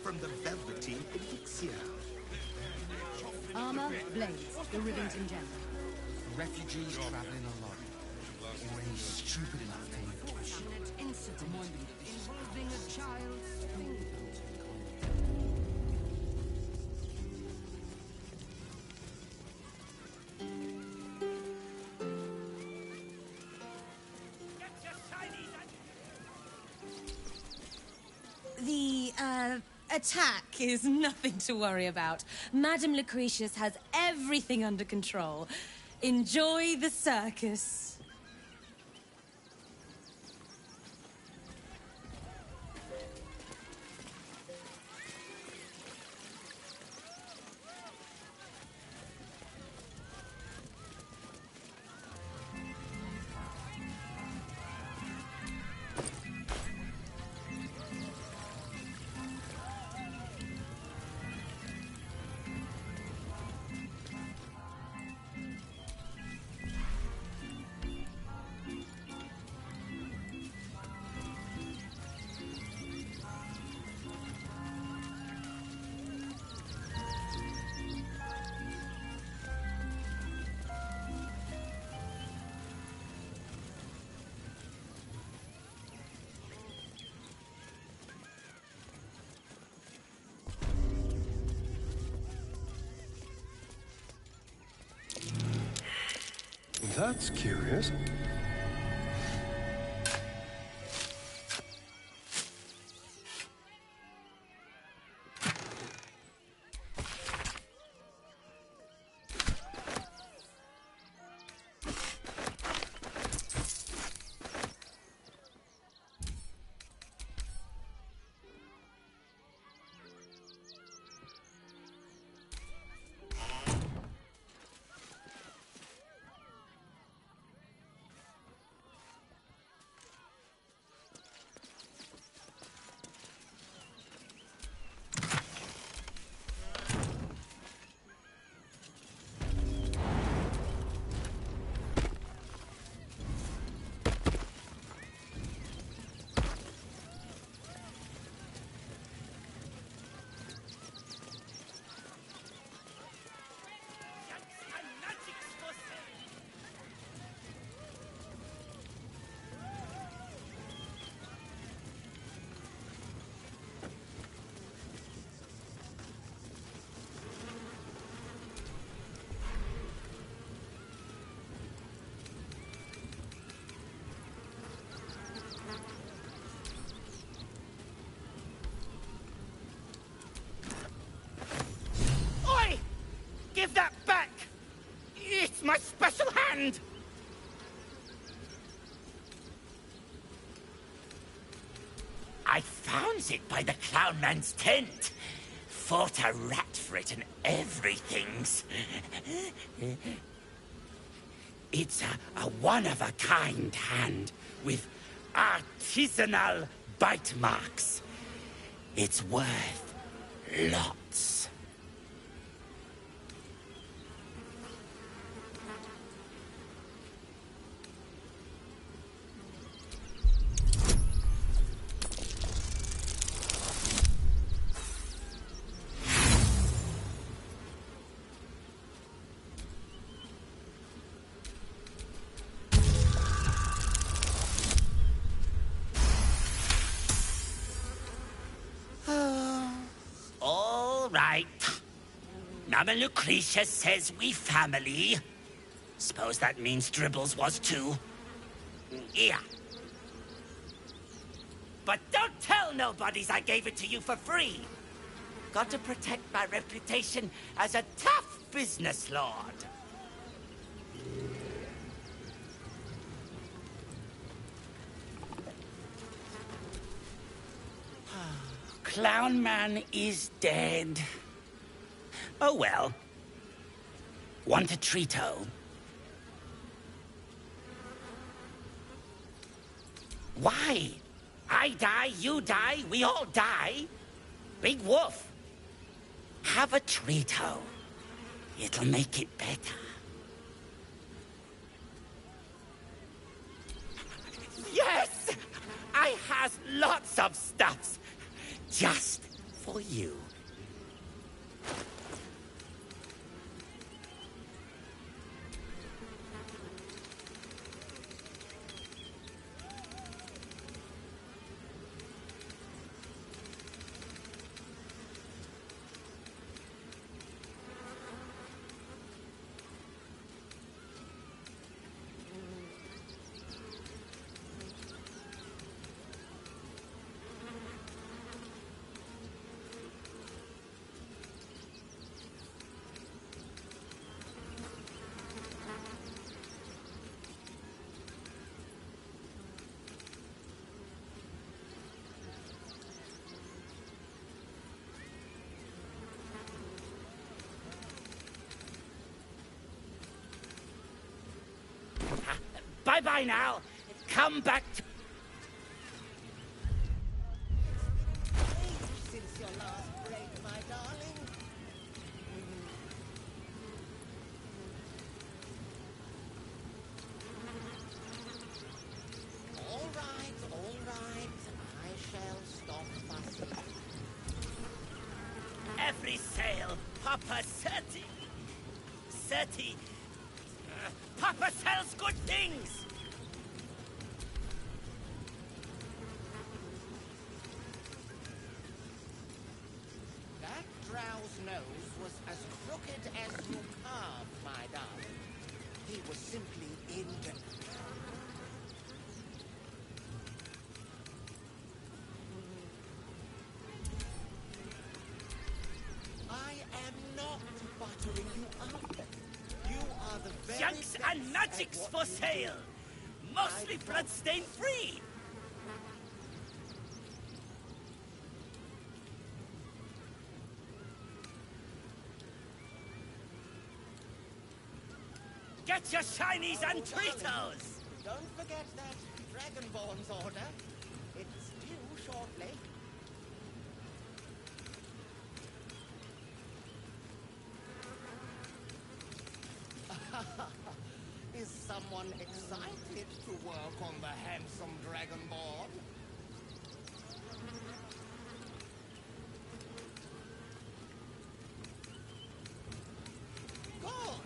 from the velveteen elixir. Armor, blades, the Rivington gem. Refugees traveling alone. Already stupid enough to Unfortunate incident involving a child's finger. The, attack is nothing to worry about. Madame Lucretius has everything under control. Enjoy the circus. That's curious. Give that back! It's my special hand! I found it by the clown man's tent. Fought a rat for it and everything's. It's a one-of-a-kind hand with artisanal bite marks. It's worth lots. Madame Lucretia says we family. Suppose that means Dribbles was too. Yeah. But don't tell nobodies I gave it to you for free. Got to protect my reputation as a tough business lord. Clown Man is dead. Oh well. Want a treato? Why? I die, you die, we all die. Big Wolf. Have a treato. It'll make it better. Yes! I has lots of stuffs. Just for you. Bye-bye now. Come back to... Since your last break, my darling. All right. I shall stop fussing. Every sail, Papa Seti. Seti. Papa sells good things. That drow's nose was as crooked as you carved, my darling. He was simply in the... I am not buttering you up. You are the very Junks and best magics at for what you sale. do. Mostly I bloodstain free. Get your shinies and Tritos. Don't forget that Dragonborn's order. It's due shortly. Is someone excited to work on the handsome Dragonborn? Good!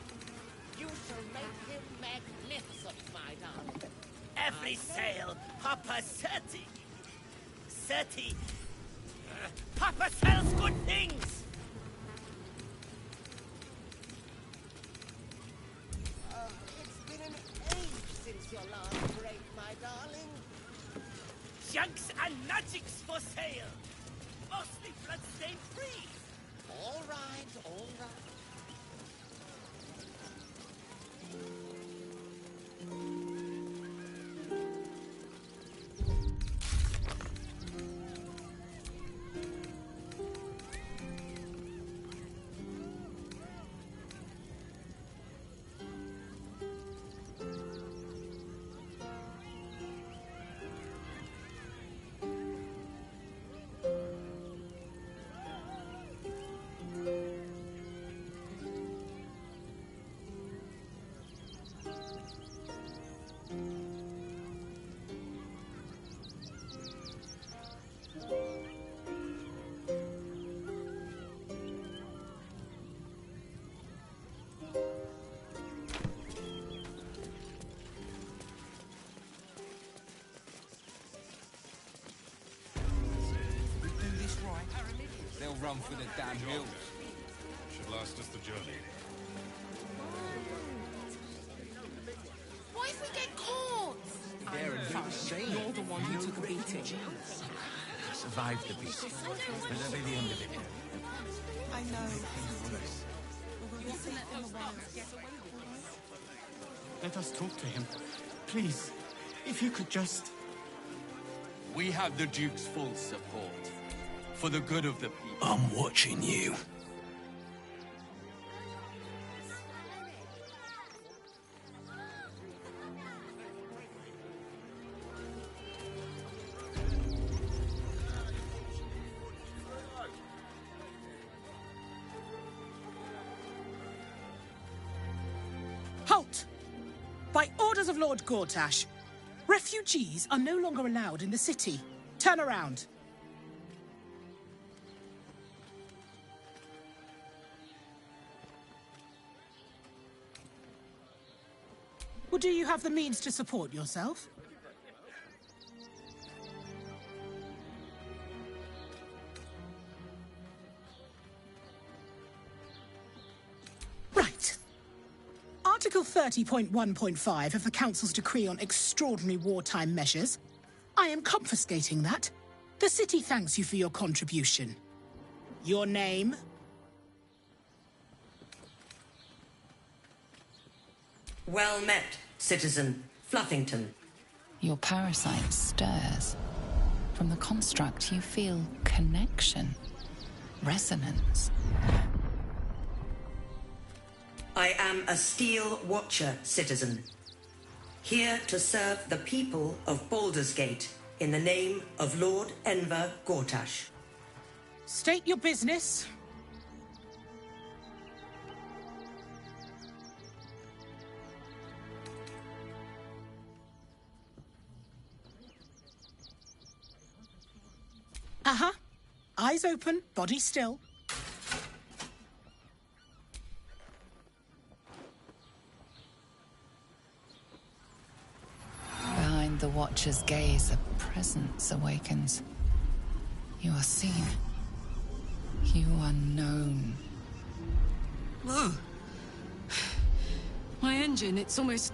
You shall make him magnificent, my darling. Every sail, Papa Seti. Seti. Papa sells good things. It's been an age since your last break, my darling. Junks and magics for sale. Mostly bloodstain free. All right. They'll run for the damn hills. Should last us the journey. What if we get caught? You're the one who took a beating. Survived the beast. But that'll be the end of it. I know. Let us talk to him. Please, if you could just... We have the Duke's full support. For the good of the people. I'm watching you. Halt! By orders of Lord Gortash, refugees are no longer allowed in the city. Turn around. Or do you have the means to support yourself? Right. Article 30.1.5 of the Council's Decree on Extraordinary Wartime Measures. I am confiscating that. The city thanks you for your contribution. Your name? Well met, Citizen Fluffington. Your parasite stirs. From the construct, you feel connection, resonance. I am a Steel Watcher, Citizen. Here to serve the people of Baldur's Gate in the name of Lord Enver Gortash. State your business. Uh-huh. Eyes open, body still. Behind the Watcher's gaze, a presence awakens. You are seen. You are known. Whoa. My engine, it's almost...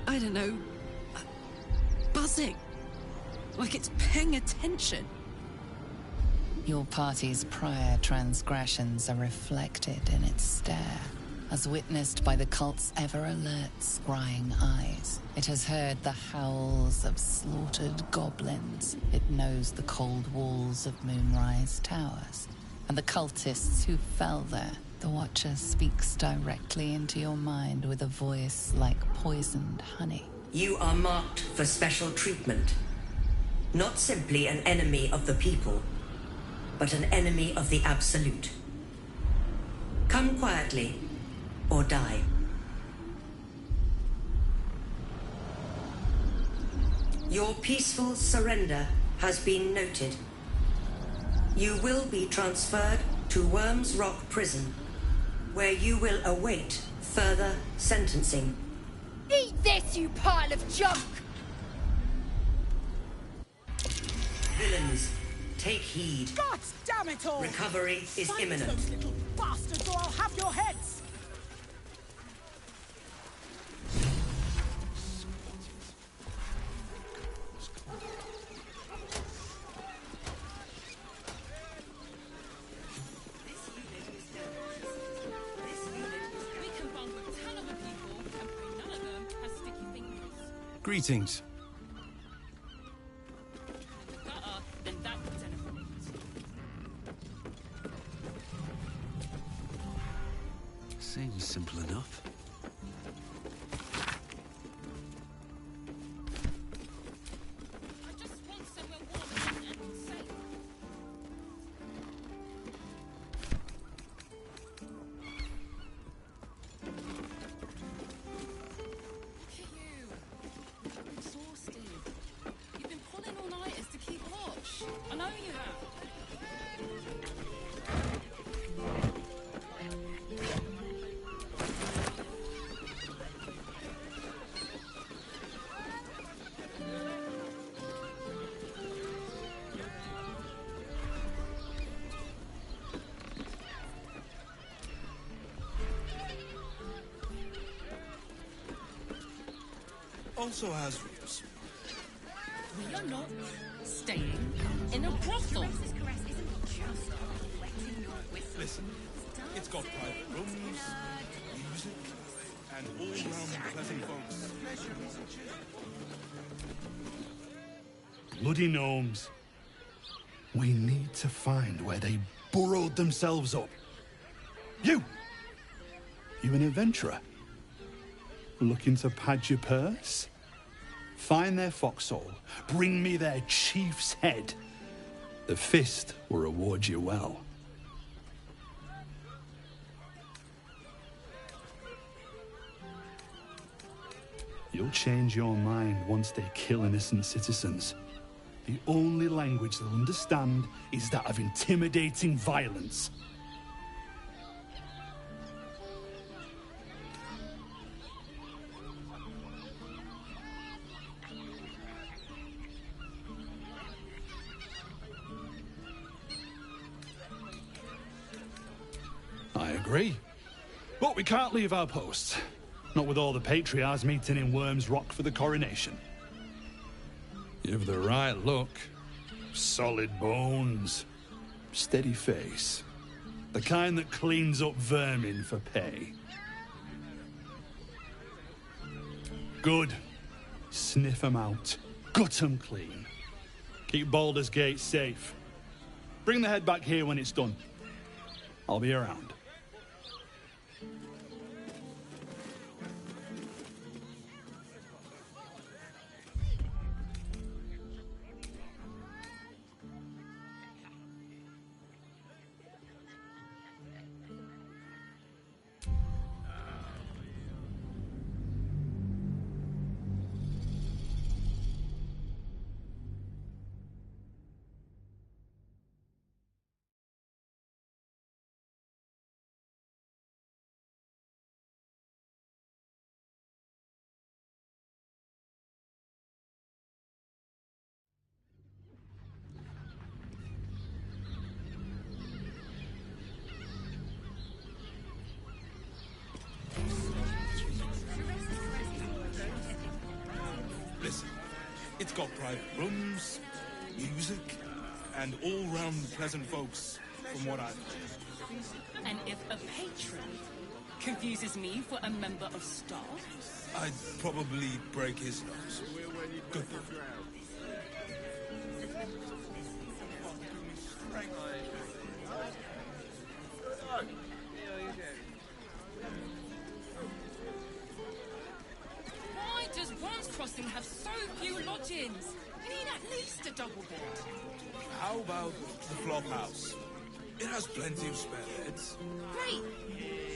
I don't know... buzzing. Like it's paying attention. Your party's prior transgressions are reflected in its stare, as witnessed by the cult's ever-alert, scrying eyes. It has heard the howls of slaughtered goblins. It knows the cold walls of Moonrise Towers, and the cultists who fell there. The Watcher speaks directly into your mind with a voice like poisoned honey. You are marked for special treatment. Not simply an enemy of the people, but an enemy of the Absolute. Come quietly, or die. Your peaceful surrender has been noted. You will be transferred to Worms Rock Prison, where you will await further sentencing. Eat this, you pile of junk! Villains, take heed. God damn it all! Recovery is Silence imminent. those little bastards, or I'll have your heads! Greetings. Seems simple enough. Also has roots. We are not staying in a brothel. Listen, it's got private rooms, music, and all-round pleasant folks. Bloody gnomes. We need to find where they burrowed themselves up. You an adventurer? Looking to pad your purse? Find their foxhole, bring me their chief's head. The fist will reward you well. You'll change your mind once they kill innocent citizens. The only language they'll understand is that of intimidating violence. agree. But we can't leave our posts. Not with all the patriarchs meeting in Worms Rock for the coronation. You've the right look. Solid bones. Steady face. The kind that cleans up vermin for pay. Good. Sniff 'em out. Gut 'em clean. Keep Baldur's Gate safe. Bring the head back here when it's done. I'll be around. Listen, it's got private rooms, music, and all-round pleasant folks, from what I've heard. And if a patron confuses me for a member of staff? I'd probably break his nose. Good boy. Why does Worms Crossing have so few lodgings? We need at least a double bed. How about the flop house? It has plenty of spare beds. Great!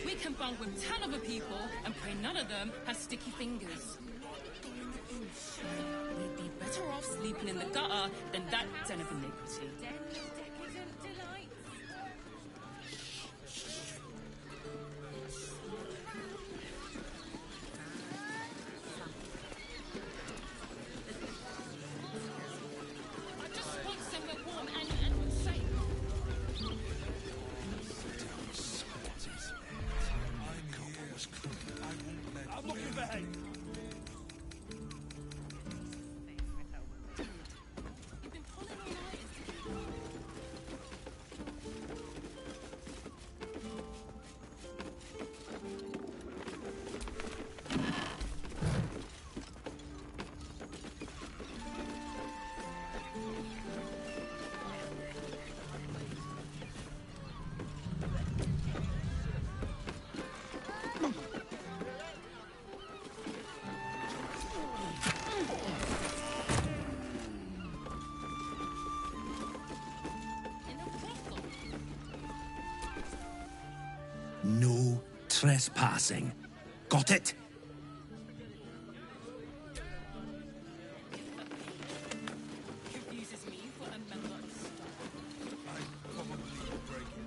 We can bunk with 10 other people and pray none of them have sticky fingers. We'd be better off sleeping in the gutter than that den of iniquity. I just want somewhere warm and safe. I'm looking for hay. No trespassing. Got it? Confuses me for a member of staff. I'd probably break it.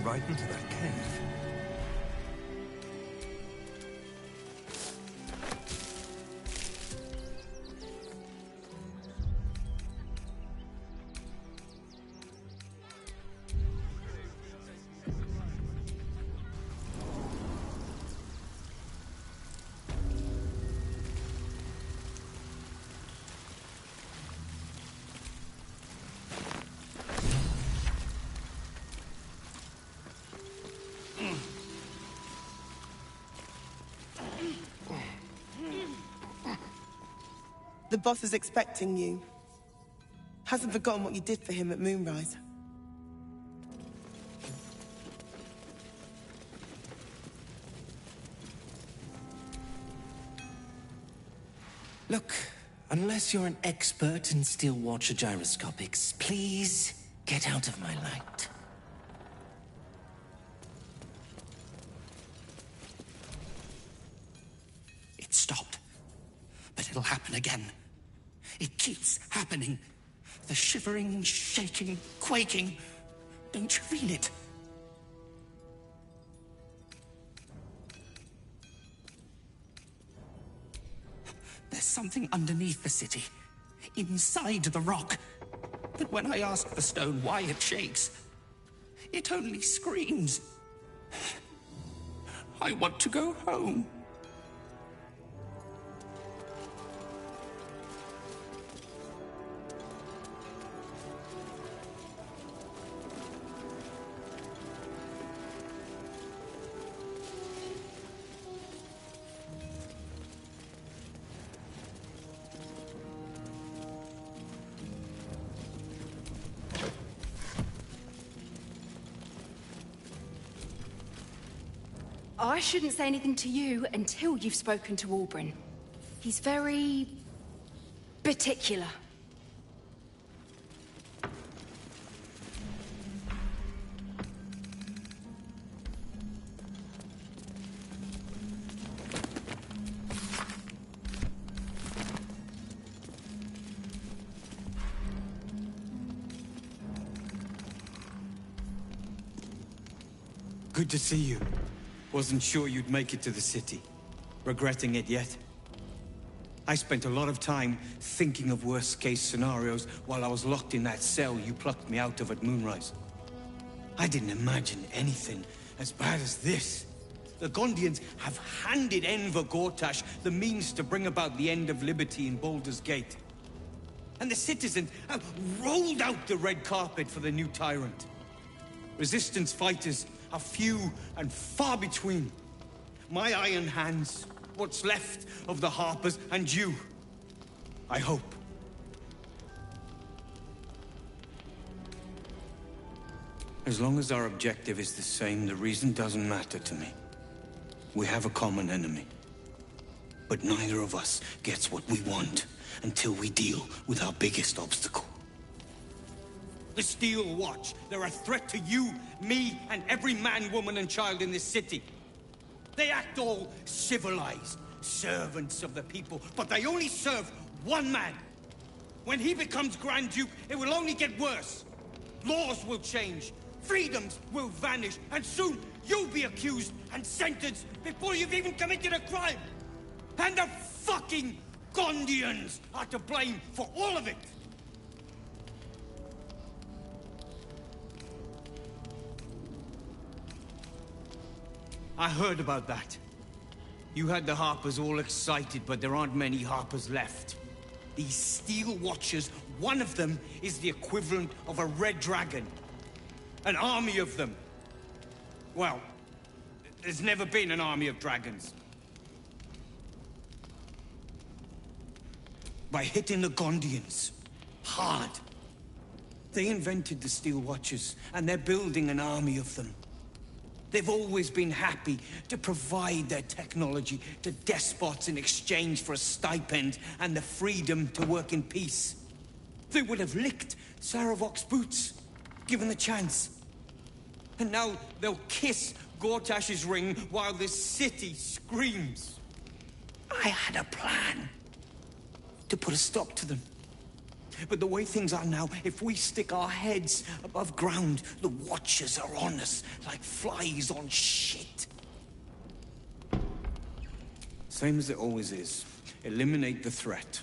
right into that cave. The boss is expecting you. Hasn't forgotten what you did for him at Moonrise. Look, unless you're an expert in steel watcher gyroscopics, please get out of my light. It stopped, but it'll happen again. It keeps happening. The shivering, shaking, quaking. Don't you feel it? There's something underneath the city, inside the rock. But when I ask the stone why it shakes, it only screams. I want to go home. I shouldn't say anything to you until you've spoken to Albrin. He's very... particular. Good to see you. Wasn't sure you'd make it to the city. Regretting it yet? I spent a lot of time thinking of worst-case scenarios while I was locked in that cell you plucked me out of at Moonrise. I didn't imagine anything as bad as this. The Gondians have handed Enver Gortash the means to bring about the end of liberty in Baldur's Gate. And the citizens have rolled out the red carpet for the new tyrant. Resistance fighters are few and far between. My iron hands, what's left of the Harpers, and you. I hope. As long as our objective is the same, the reason doesn't matter to me. We have a common enemy. But neither of us gets what we want until we deal with our biggest obstacle. The Steel Watch. They're a threat to you, me, and every man, woman, and child in this city. They act all civilized, servants of the people, but they only serve one man. When he becomes Grand Duke, it will only get worse. Laws will change, freedoms will vanish, and soon you'll be accused and sentenced before you've even committed a crime. And the fucking Gondians are to blame for all of it. I heard about that. You had the Harpers all excited, but there aren't many Harpers left. These Steel Watchers, one of them is the equivalent of a red dragon. An army of them. Well, there's never been an army of dragons. By hitting the Gondians hard. They invented the Steel Watchers, and they're building an army of them. They've always been happy to provide their technology to despots in exchange for a stipend and the freedom to work in peace. They would have licked Saravok's boots, given the chance. And now they'll kiss Gortash's ring while this city screams. I had a plan to put a stop to them. But the way things are now, if we stick our heads above ground, the Watchers are on us like flies on shit. Same as it always is. Eliminate the threat.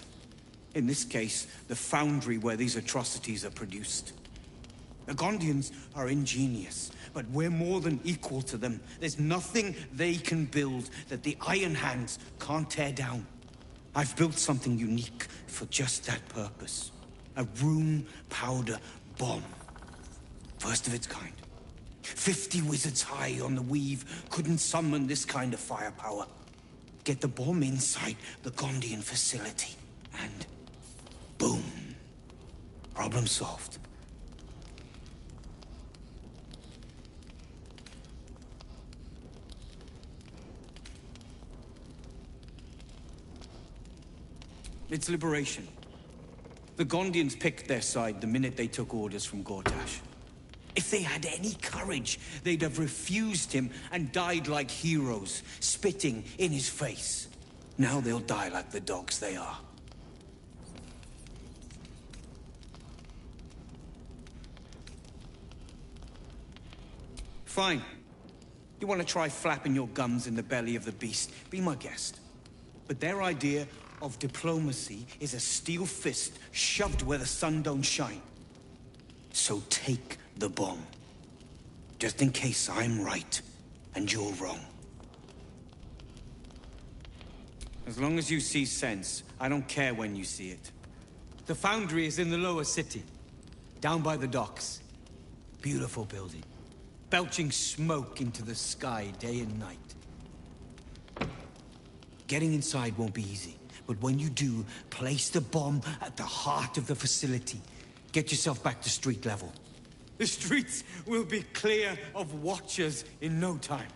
In this case, the foundry where these atrocities are produced. The Gondians are ingenious, but we're more than equal to them. There's nothing they can build that the Iron Hands can't tear down. I've built something unique for just that purpose. A room powder bomb. First of its kind. 50 wizards high on the weave couldn't summon this kind of firepower. Get the bomb inside the Gondian facility, and boom. Problem solved. It's liberation. The Gondians picked their side the minute they took orders from Gortash. If they had any courage, they'd have refused him and died like heroes, spitting in his face. Now they'll die like the dogs they are. Fine. You want to try flapping your gums in the belly of the beast? Be my guest. But their idea of diplomacy is a steel fist shoved where the sun don't shine. So take the bomb. Just in case I'm right and you're wrong. As long as you see sense, I don't care when you see it. The foundry is in the lower city, down by the docks. Beautiful building, belching smoke into the sky day and night. Getting inside won't be easy, but when you do, place the bomb at the heart of the facility. Get yourself back to street level. The streets will be clear of Watchers in no time.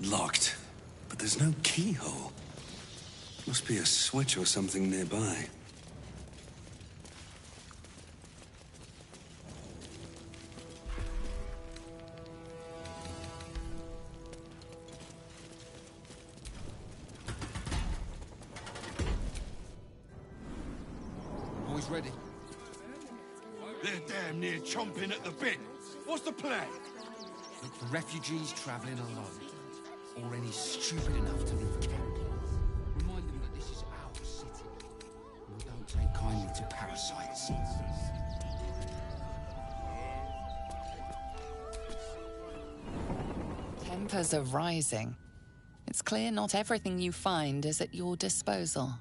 Locked, but there's no keyhole. Must be a switch or something nearby. Always ready. They're damn near chomping at the bit. What's the plan? Look for refugees travelling alone. Or any stupid enough to leave camp. Remind them that this is our city. We don't take kindly to parasites. Tempers are rising. It's clear not everything you find is at your disposal.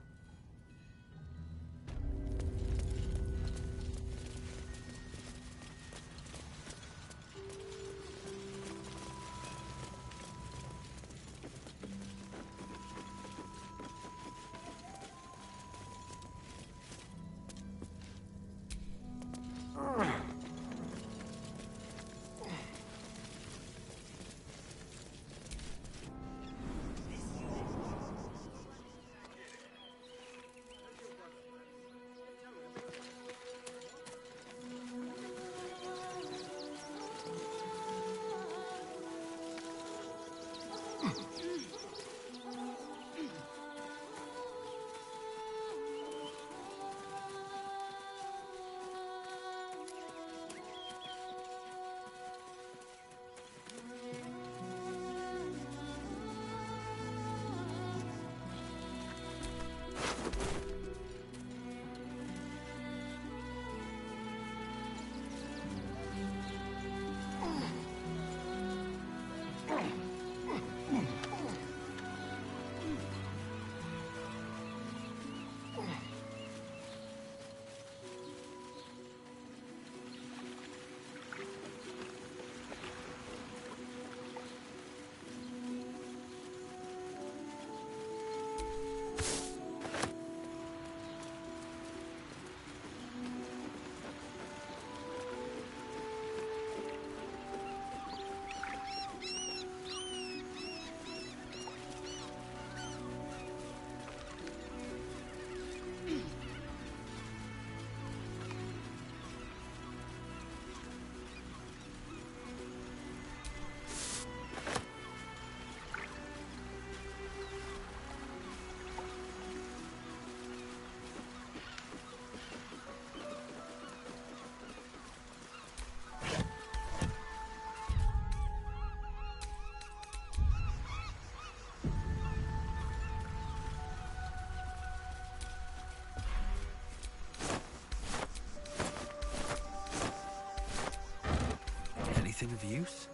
use?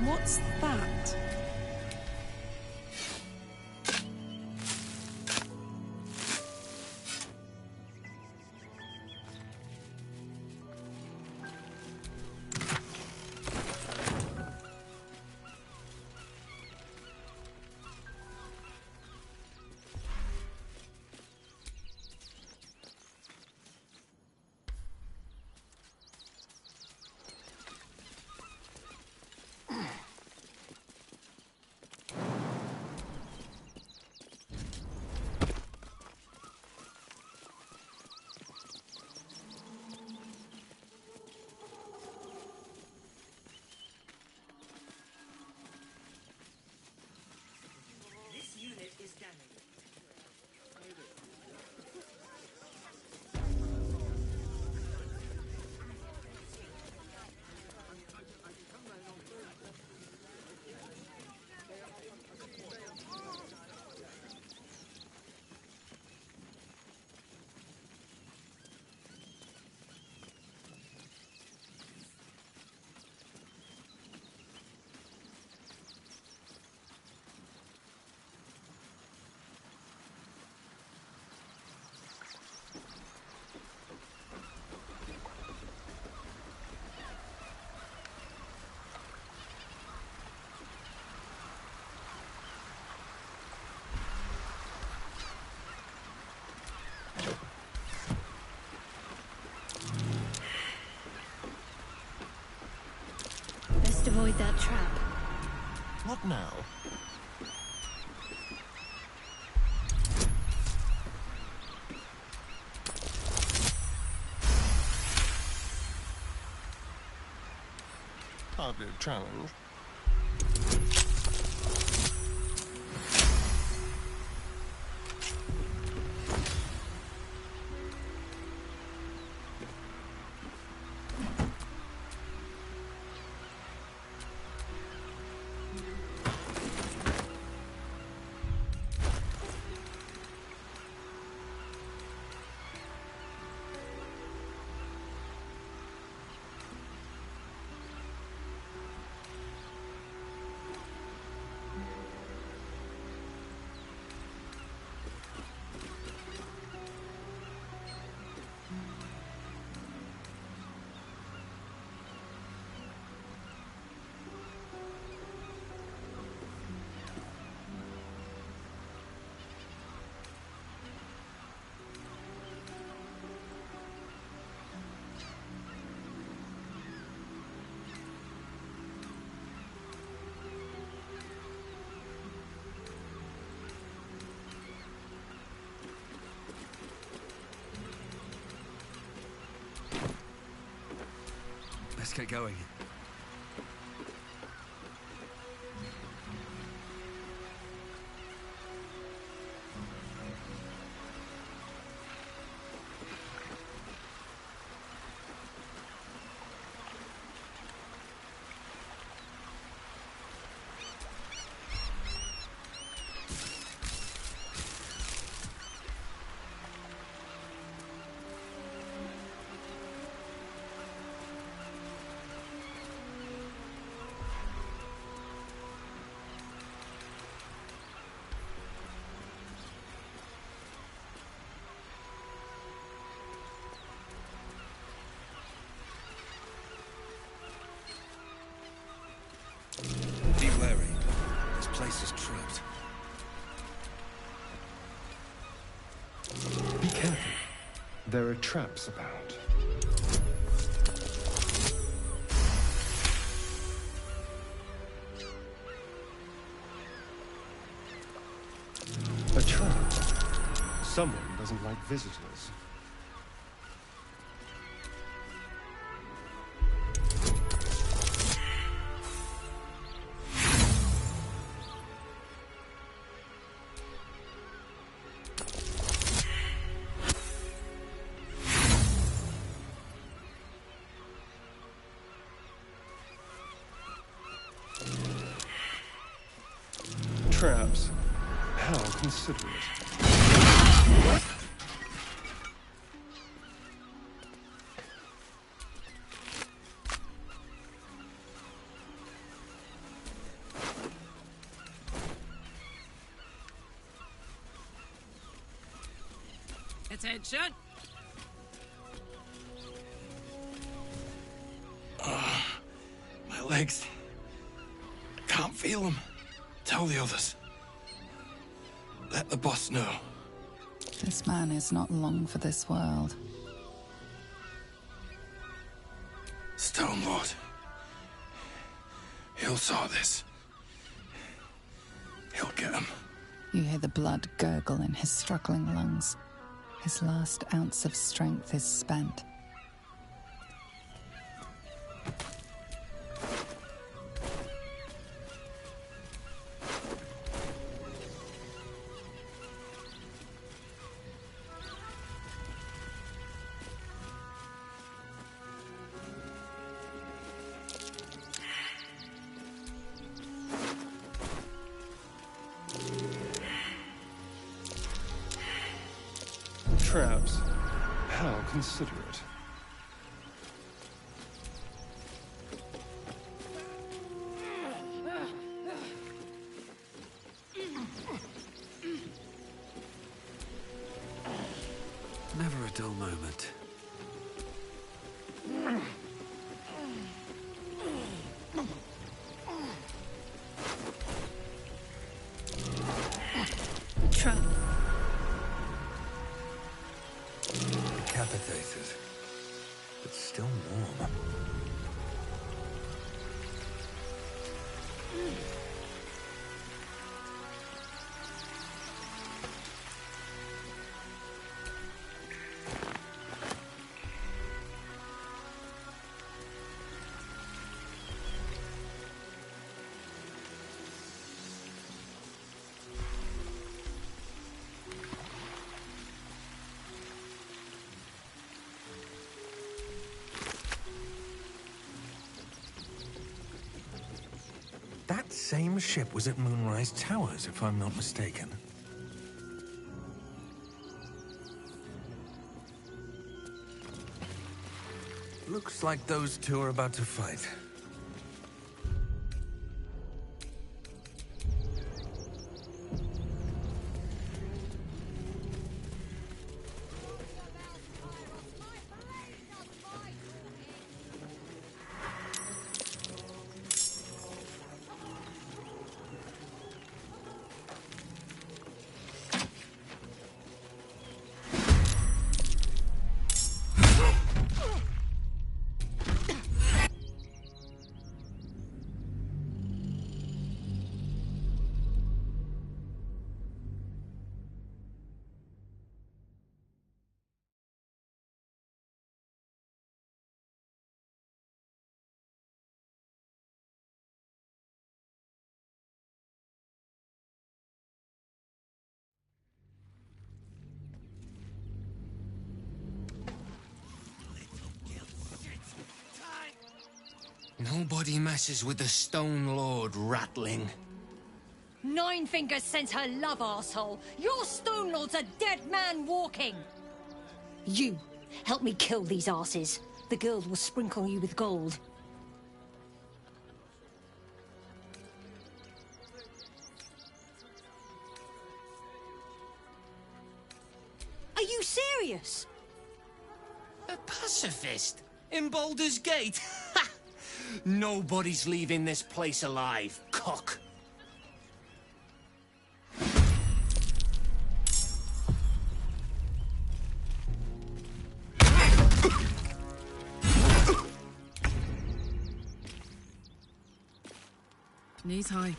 What's that? This unit is damaged. Best avoid that trap. What now? Hardly a challenge. Let's get going. Be wary. This place is trapped. Be careful. There are traps about. A trap. Someone doesn't like visitors. Traps. How considerate. Attention! My legs. I can't feel them. Tell the others. Let the boss know. This man is not long for this world. Stone Lord. He'll saw this. He'll get him. You hear the blood gurgle in his struggling lungs. His last ounce of strength is spent. Traps. How considerate. Never a dull moment. Trap. Decapitated, but still warm. That same ship was at Moonrise Towers, if I'm not mistaken. Looks like those two are about to fight. Nobody messes with the Stone Lord, ratling. Nine Fingers sends her love, arsehole. Your Stone Lord's a dead man walking. You, help me kill these asses. The girls will sprinkle you with gold. Are you serious? A pacifist? In Baldur's Gate? Nobody's leaving this place alive, cock. Knees high.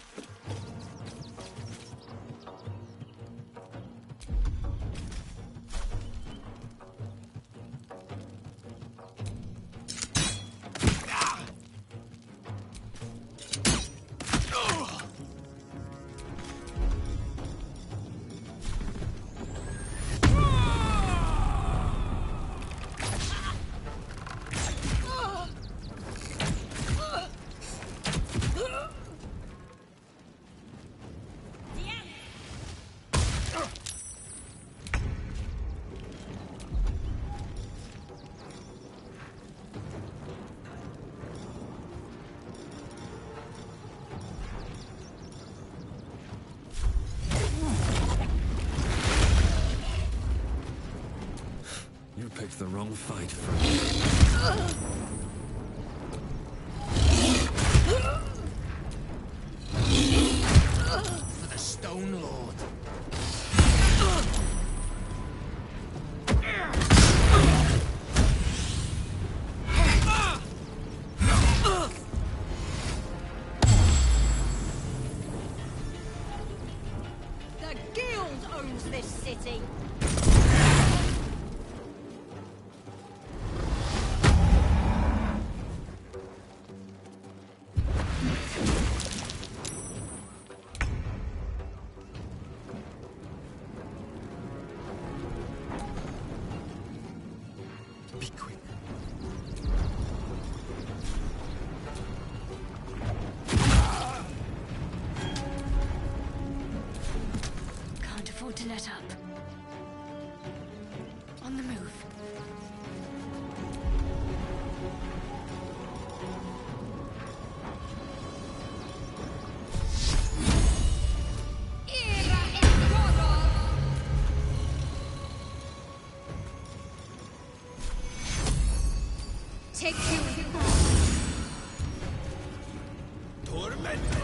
the wrong fight for the Stone Lord. The Guild owns this city. Be quick. Can't afford to let up. On the move. Take you. Tormented.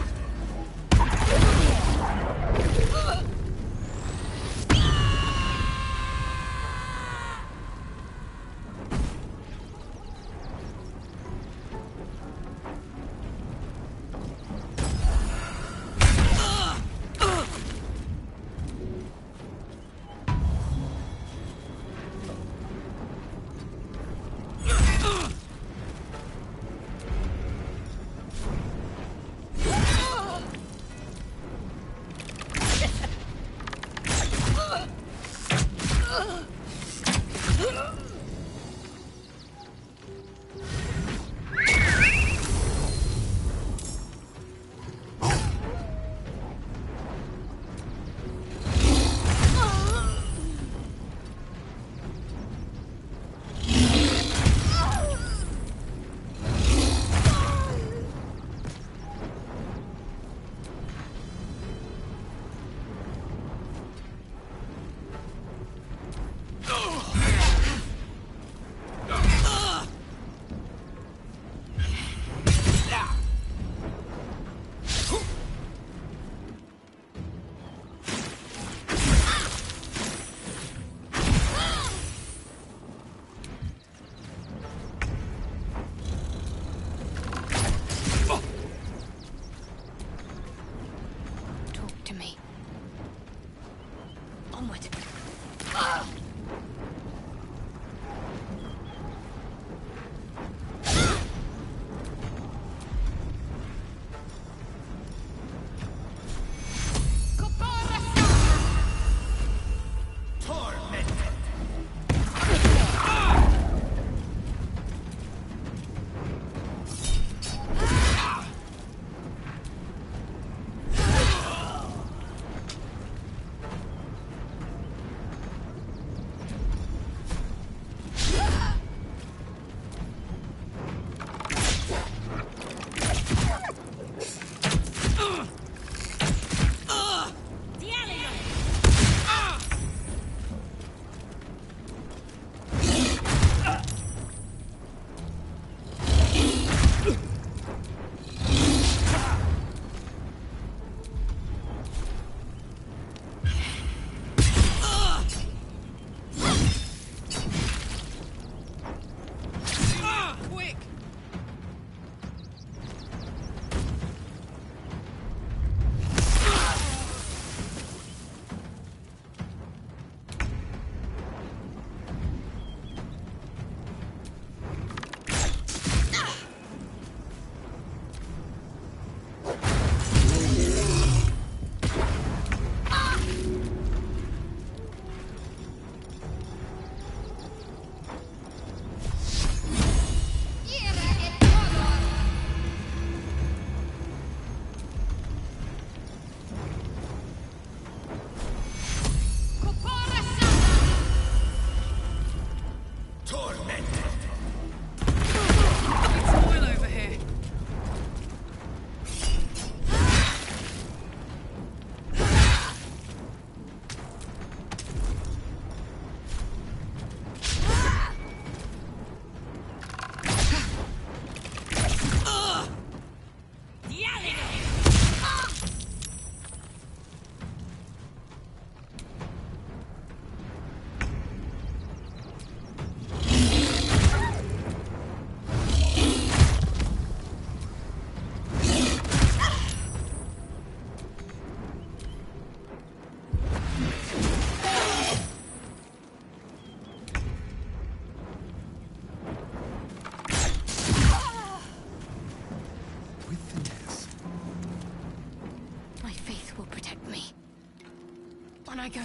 I go.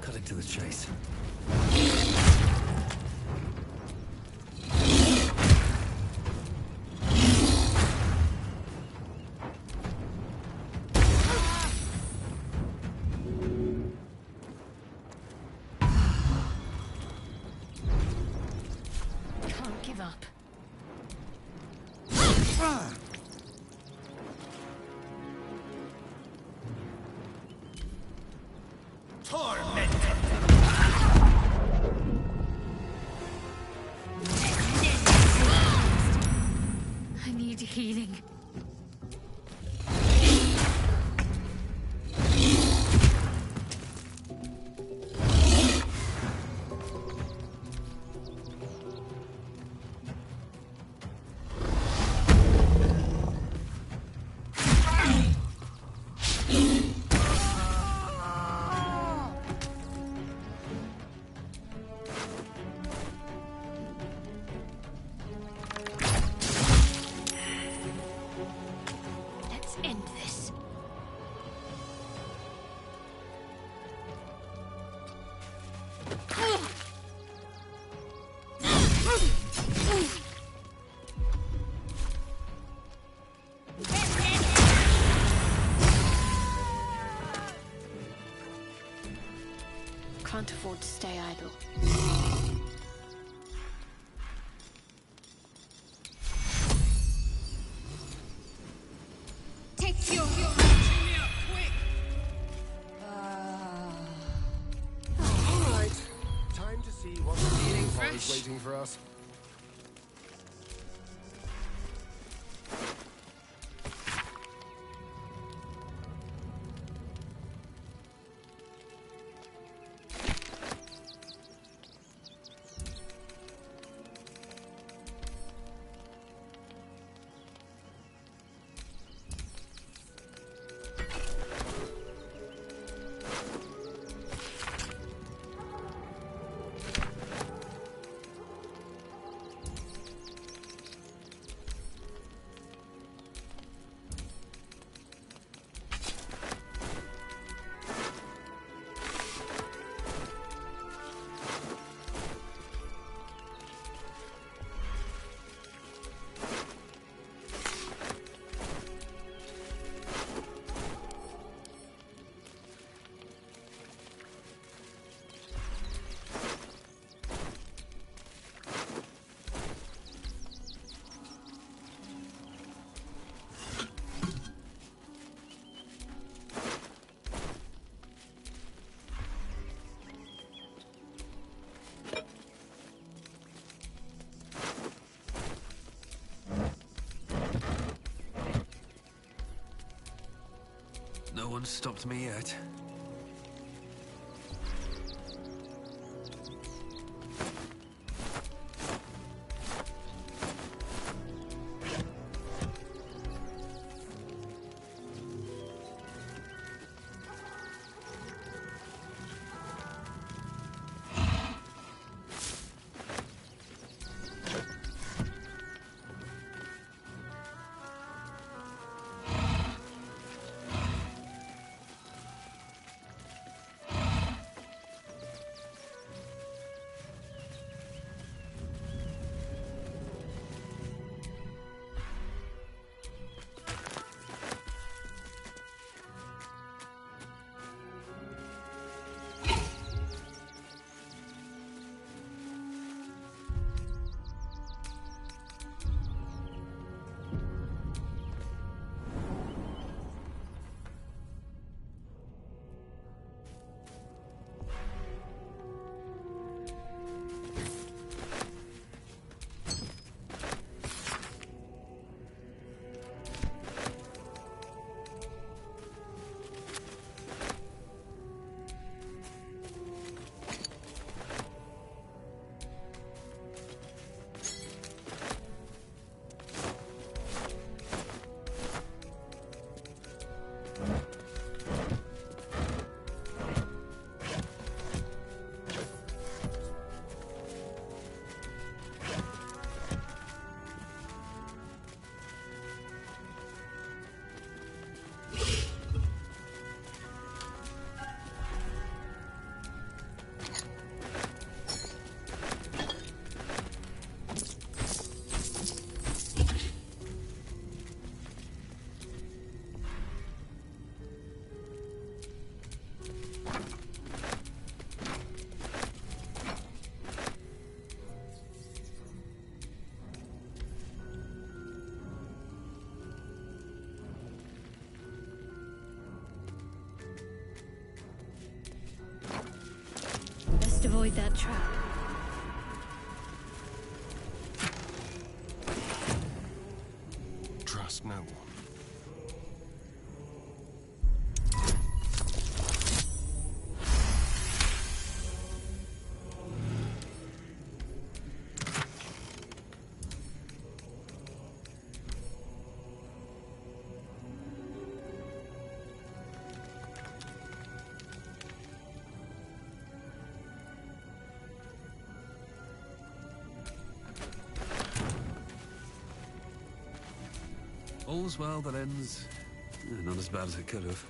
Cutting to the chase. Can't give up. I need healing. Let's end this. Can't afford to stay idle. Take your quick! All right. Time to see what the Feeling Yeehaw is fresh? waiting for us. No one's stopped me yet. avoid that trap. Trust no one. All's well that ends not as bad as it could have.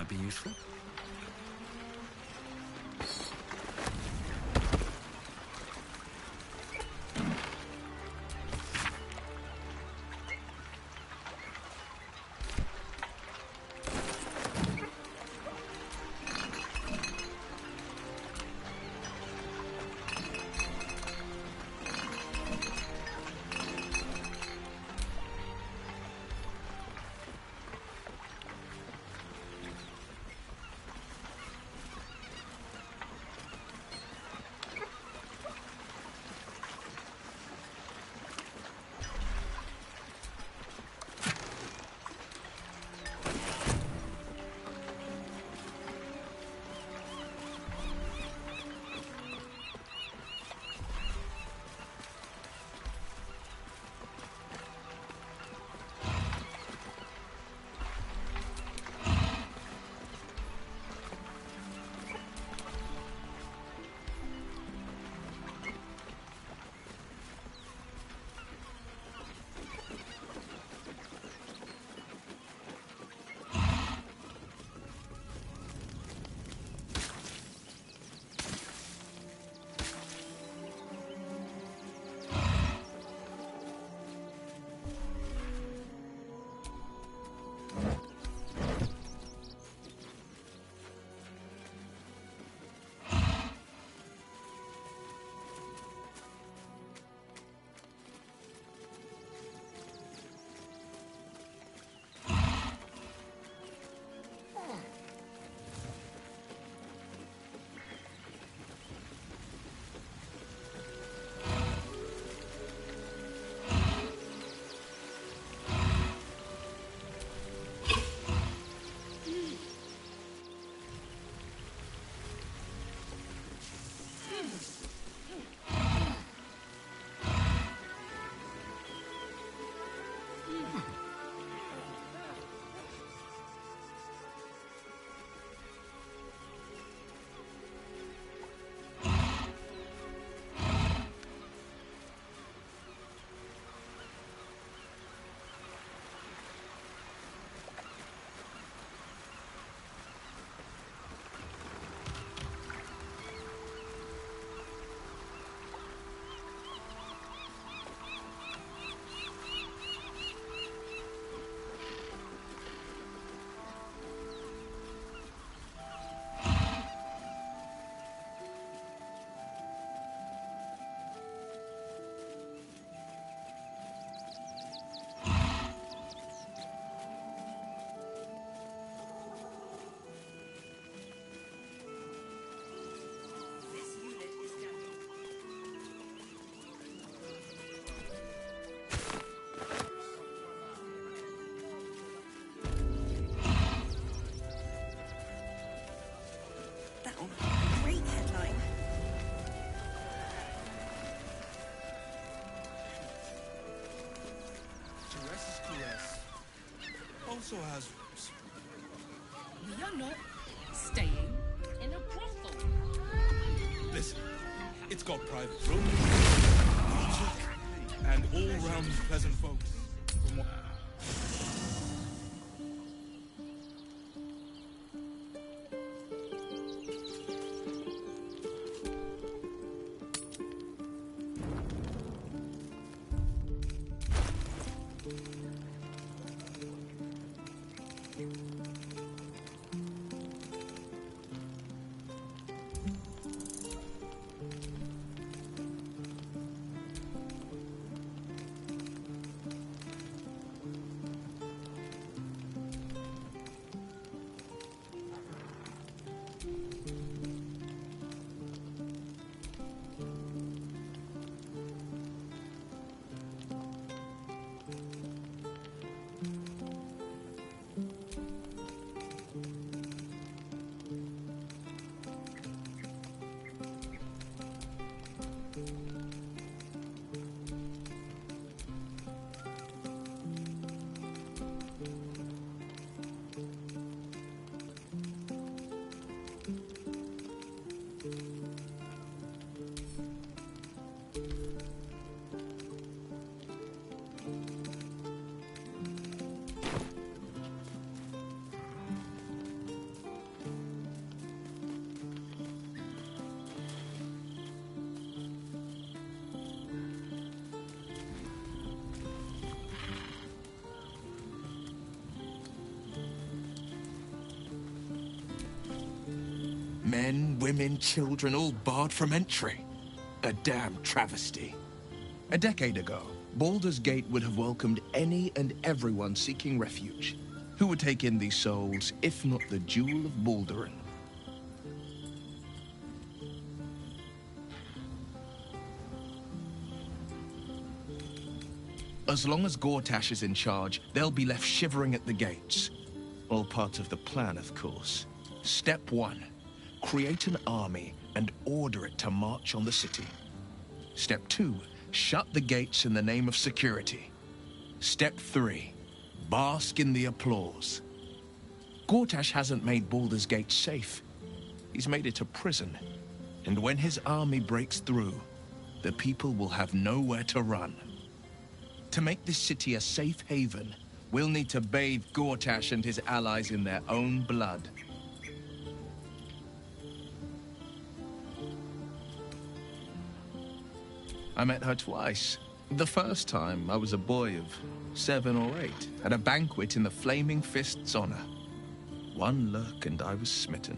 might be useful. Great headline. Caress's caress also has. We are not staying in a brothel. Listen, it's got private rooms, music, and all-round pleasant folks. From what... Men, women, children, all barred from entry. A damn travesty. A decade ago, Baldur's Gate would have welcomed any and everyone seeking refuge. Who would take in these souls, if not the Jewel of Balduran? As long as Gortash is in charge, they'll be left shivering at the gates. All part of the plan, of course. Step 1. Create an army and order it to march on the city. Step 2. Shut the gates in the name of security. Step 3. Bask in the applause. Gortash hasn't made Baldur's Gate safe. He's made it a prison. And when his army breaks through, the people will have nowhere to run. To make this city a safe haven, we'll need to bathe Gortash and his allies in their own blood. I met her twice. The first time, I was a boy of 7 or 8, at a banquet in the Flaming Fist's honor. One look and I was smitten.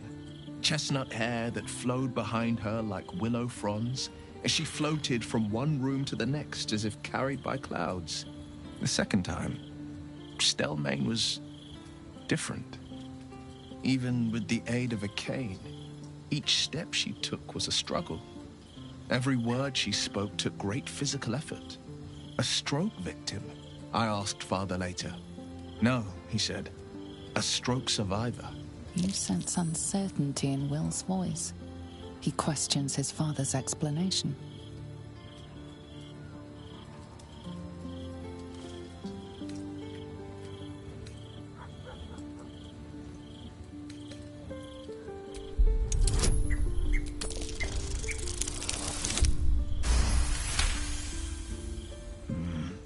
Chestnut hair that flowed behind her like willow fronds, as she floated from one room to the next as if carried by clouds. The second time, Stelmane was different. Even with the aid of a cane, each step she took was a struggle. Every word she spoke took great physical effort. A stroke victim? I asked father later. No, he said. A stroke survivor. You sense uncertainty in Will's voice. He questions his father's explanation.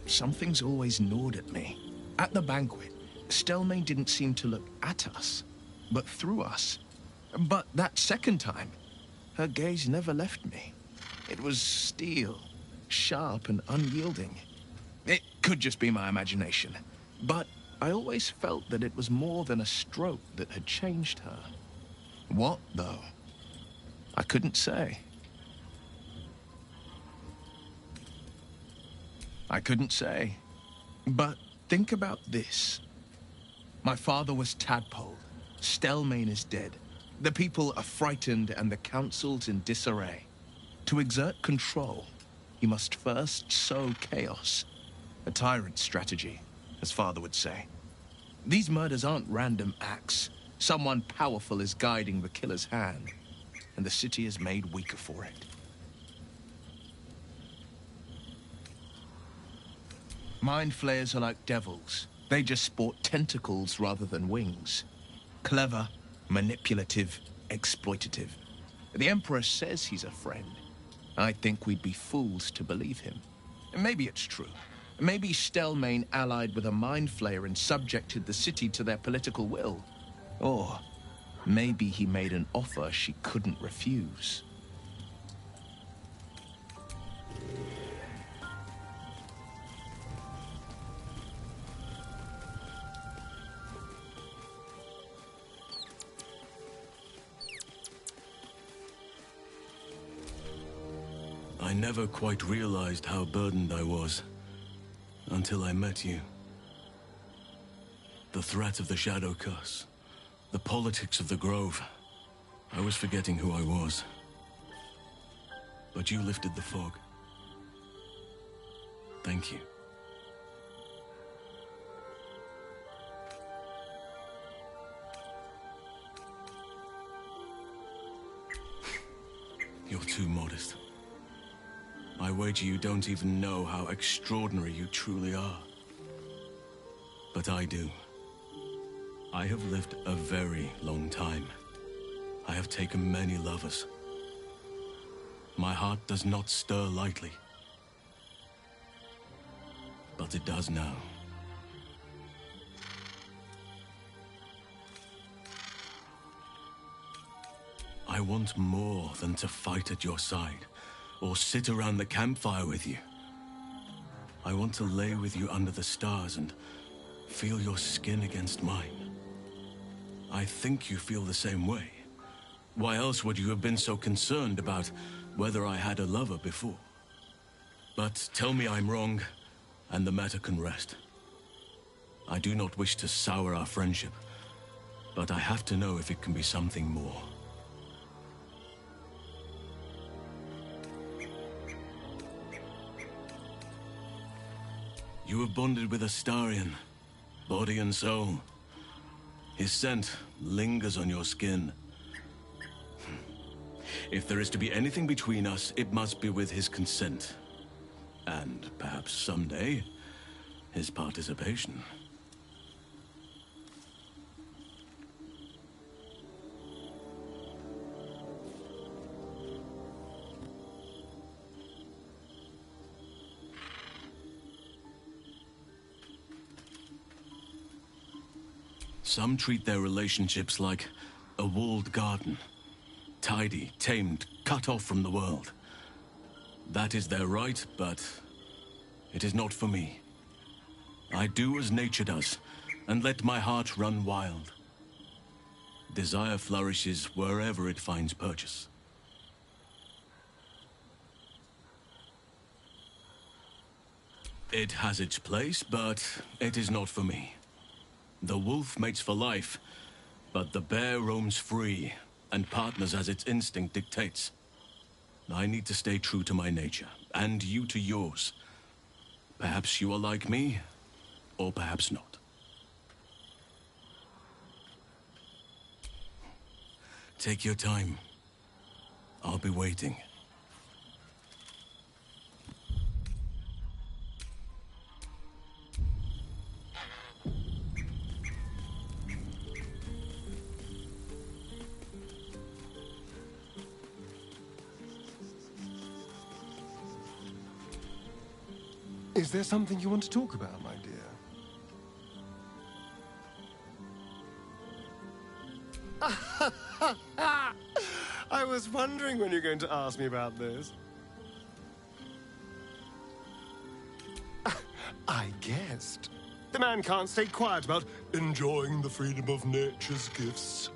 Something's always gnawed at me. At the banquet, Stelmane didn't seem to look at us, but through us. But that second time, her gaze never left me. It was steel, sharp and unyielding. It could just be my imagination, but I always felt that it was more than a stroke that had changed her. What, though? I couldn't say. I couldn't say. But think about this. My father was Tadpole. Stelmane is dead. The people are frightened and the council's in disarray. To exert control, he must first sow chaos. A tyrant's strategy, as father would say. These murders aren't random acts. Someone powerful is guiding the killer's hand, and the city is made weaker for it. Mind flayers are like devils. They just sport tentacles rather than wings. Clever, manipulative, exploitative. The Emperor says he's a friend. I think we'd be fools to believe him. Maybe it's true. Maybe Stelmane allied with a mind flayer and subjected the city to their political will. Or maybe he made an offer she couldn't refuse. I never quite realized how burdened I was, until I met you. The threat of the Shadow Curse, the politics of the Grove. I was forgetting who I was. But you lifted the fog. Thank you. You're too modest. I wager you don't even know how extraordinary you truly are. But I do. I have lived a very long time. I have taken many lovers. My heart does not stir lightly. But it does now. I want more than to fight at your side, or sit around the campfire with you. I want to lay with you under the stars and feel your skin against mine. I think you feel the same way. Why else would you have been so concerned about whether I had a lover before? But tell me I'm wrong, and the matter can rest. I do not wish to sour our friendship, but I have to know if it can be something more. You have bonded with Astarion, body and soul. His scent lingers on your skin. If there is to be anything between us, it must be with his consent. And perhaps someday, his participation. Some treat their relationships like a walled garden. Tidy, tamed, cut off from the world. That is their right, but it is not for me. I do as nature does, and let my heart run wild. Desire flourishes wherever it finds purchase. It has its place, but it is not for me. The wolf mates for life, but the bear roams free and partners as its instinct dictates. I need to stay true to my nature, and you to yours. Perhaps you are like me, or perhaps not. Take your time. I'll be waiting. Is there something you want to talk about, my dear? I was wondering when you're going to ask me about this. I guessed. The man can't stay quiet about enjoying the freedom of nature's gifts.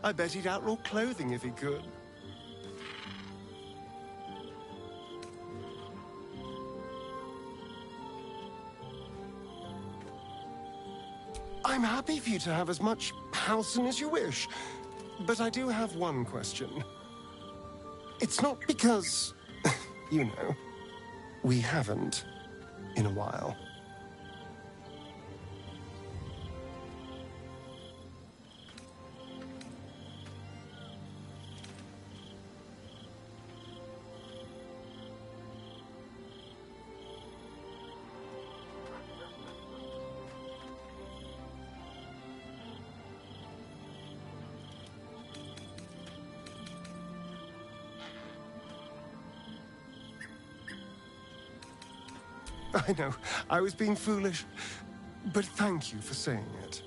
I bet he'd outlaw clothing if he could. I'm happy for you to have as much Halcyon as you wish, but I do have one question. It's not because, you know, we haven't in a while. I know, I was being foolish, but thank you for saying it.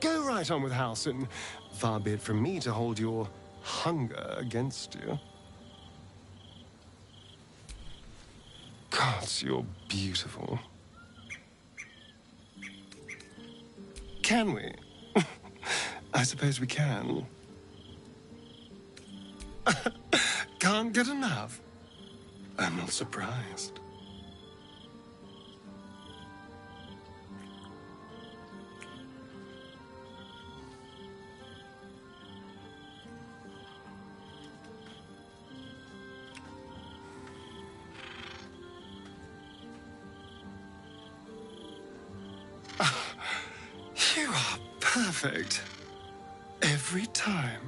Go right on with Halcyon. Far be it from me to hold your hunger against you. Gods, you're beautiful. Can we? I suppose we can. Can't get enough. I'm not surprised. You are perfect. Every time.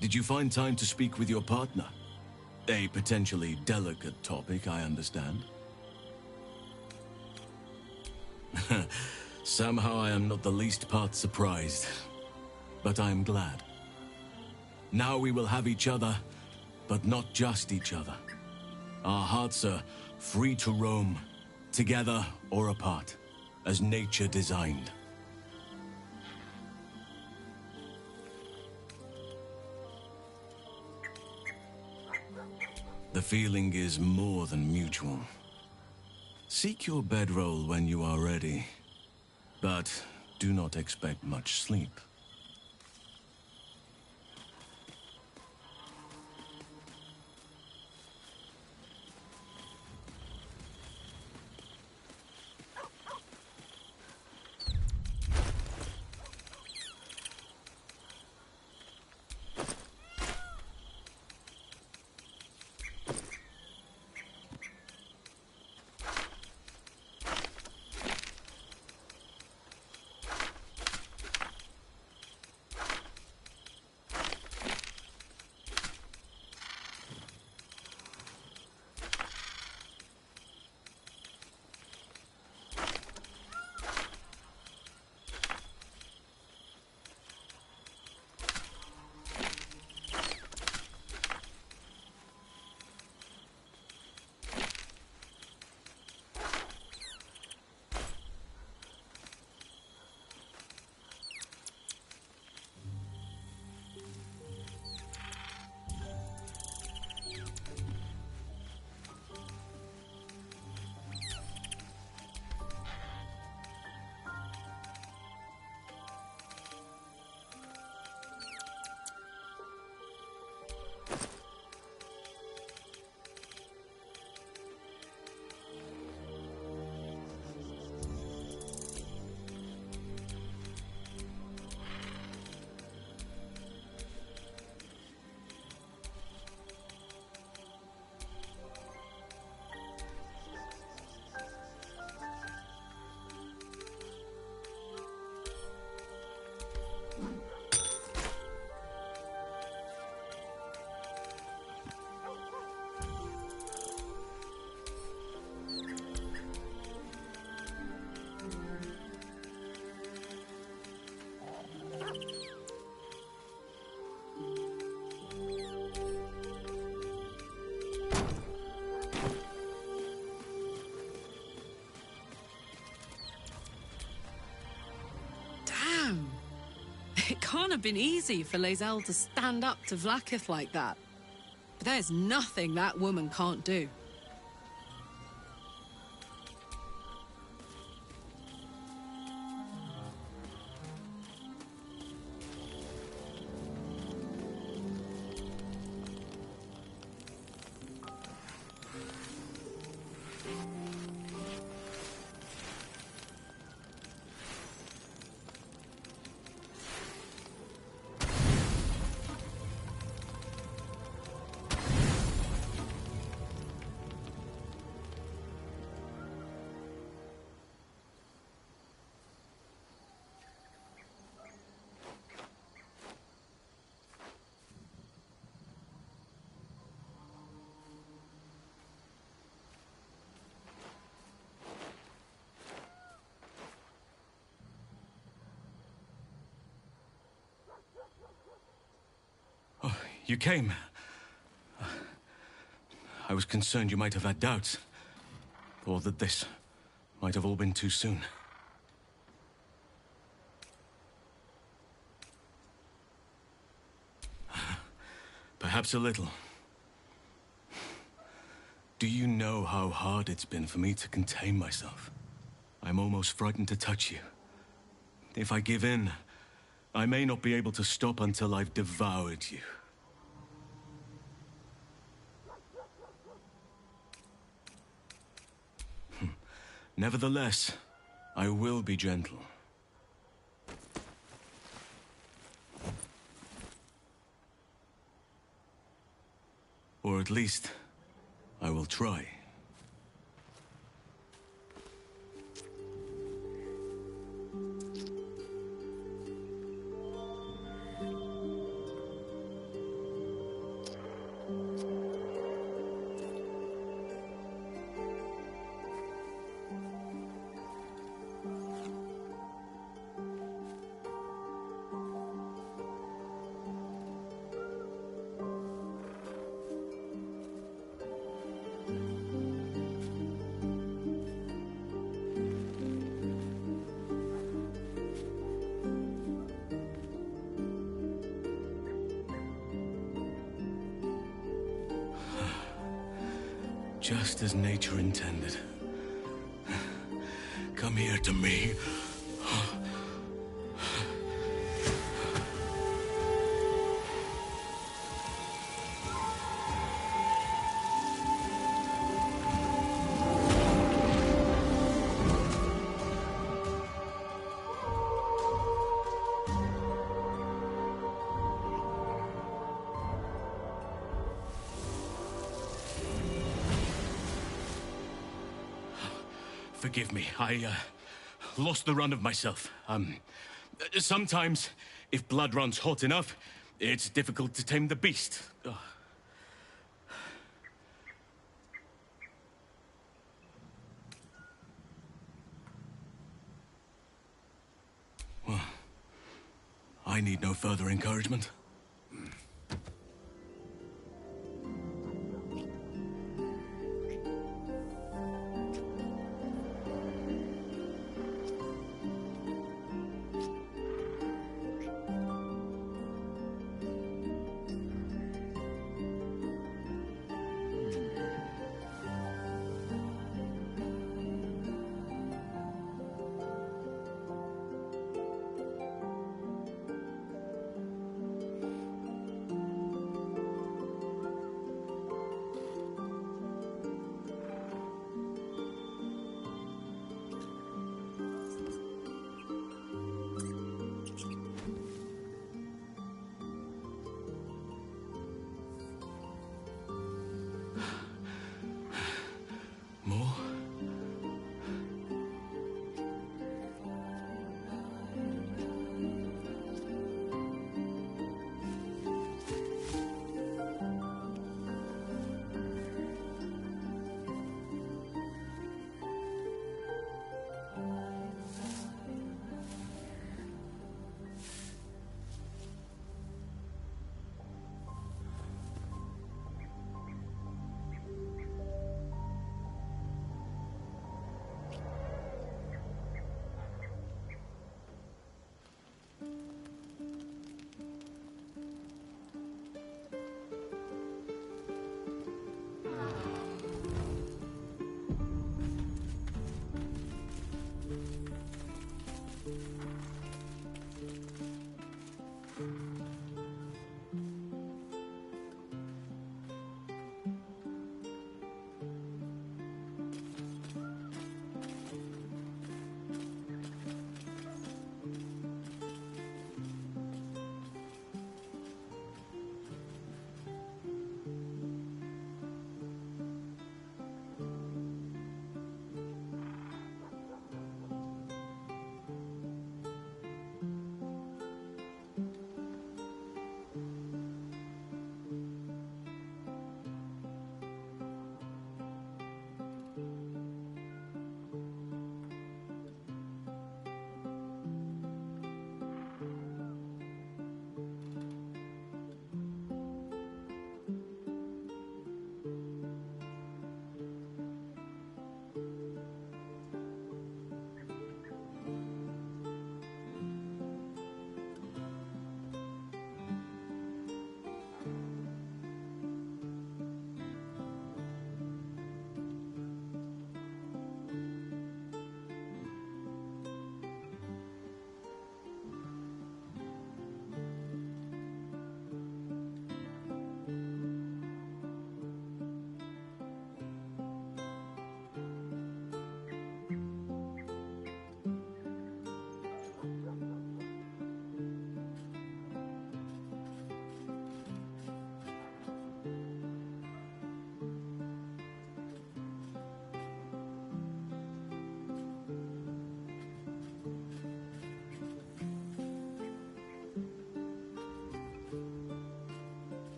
Did you find time to speak with your partner? A potentially delicate topic, I understand. Somehow I am not the least part surprised. But I am glad. Now we will have each other, but not just each other. Our hearts are free to roam, together or apart, as nature designed. The feeling is more than mutual. Seek your bedroll when you are ready, but do not expect much sleep. It can't have been easy for Lae'zel to stand up to Vlaakith like that. But there's nothing that woman can't do. You came. I was concerned you might have had doubts, or that this might have all been too soon. Perhaps a little. Do you know how hard it's been for me to contain myself? I'm almost frightened to touch you. If I give in, I may not be able to stop until I've devoured you. Nevertheless, I will be gentle. Or at least, I will try. Just as nature intended. Come here to me. Forgive me, I lost the run of myself. Sometimes, if blood runs hot enough, it's difficult to tame the beast. Ugh. Well, I need no further encouragement.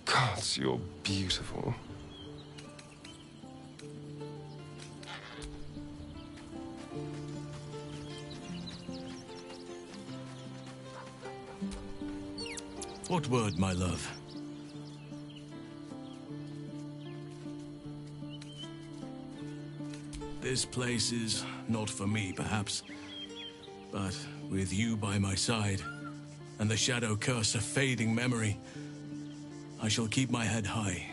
Gods, you're beautiful. What word, my love? This place is not for me, perhaps. But with you by my side, and the shadow curse of fading memory, I shall keep my head high.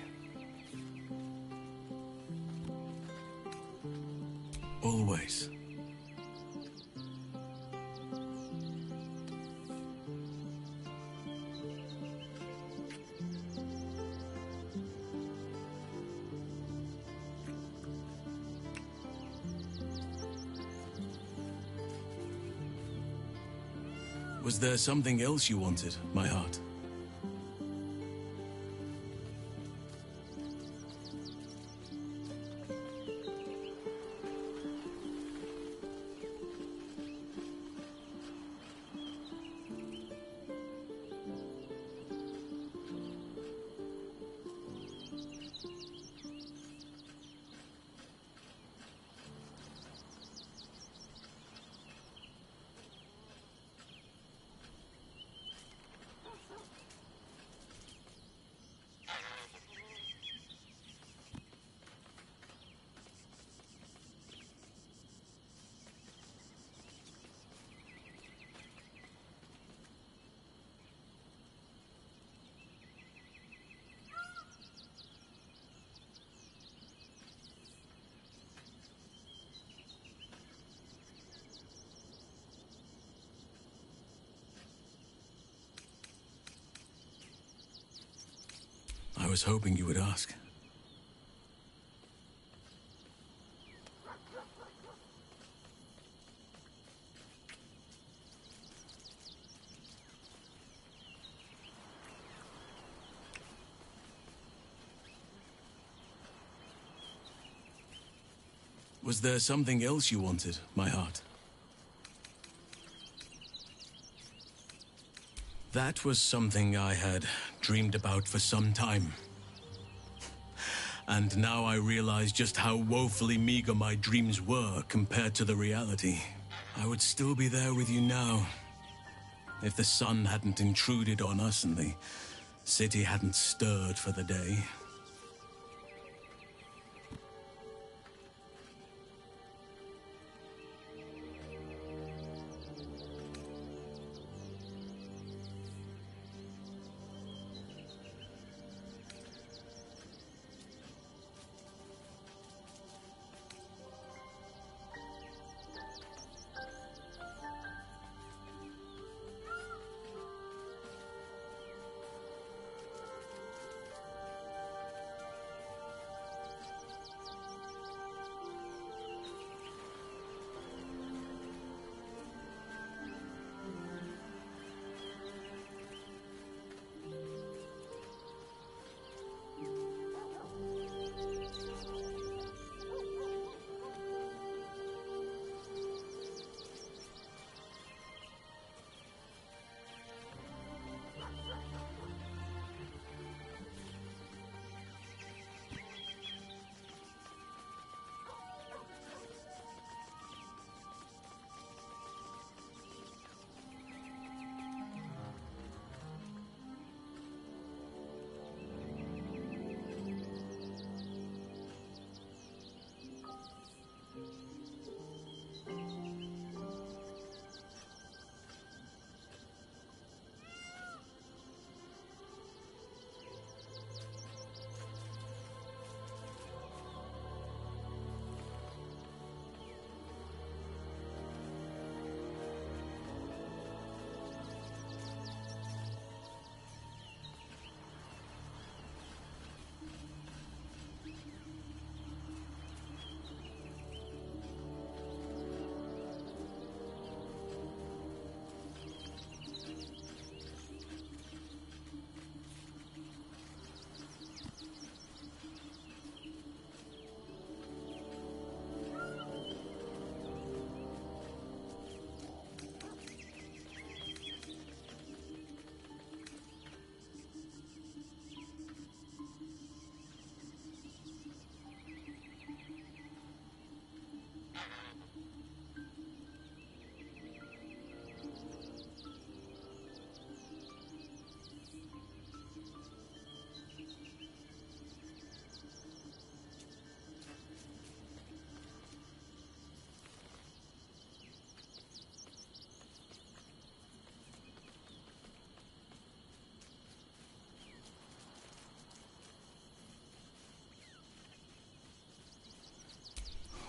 Always. Was there something else you wanted, my heart? I was hoping you would ask. Was there something else you wanted, my heart? That was something I had dreamed about for some time. And now I realize just how woefully meager my dreams were compared to the reality. I would still be there with you now, if the sun hadn't intruded on us and the city hadn't stirred for the day.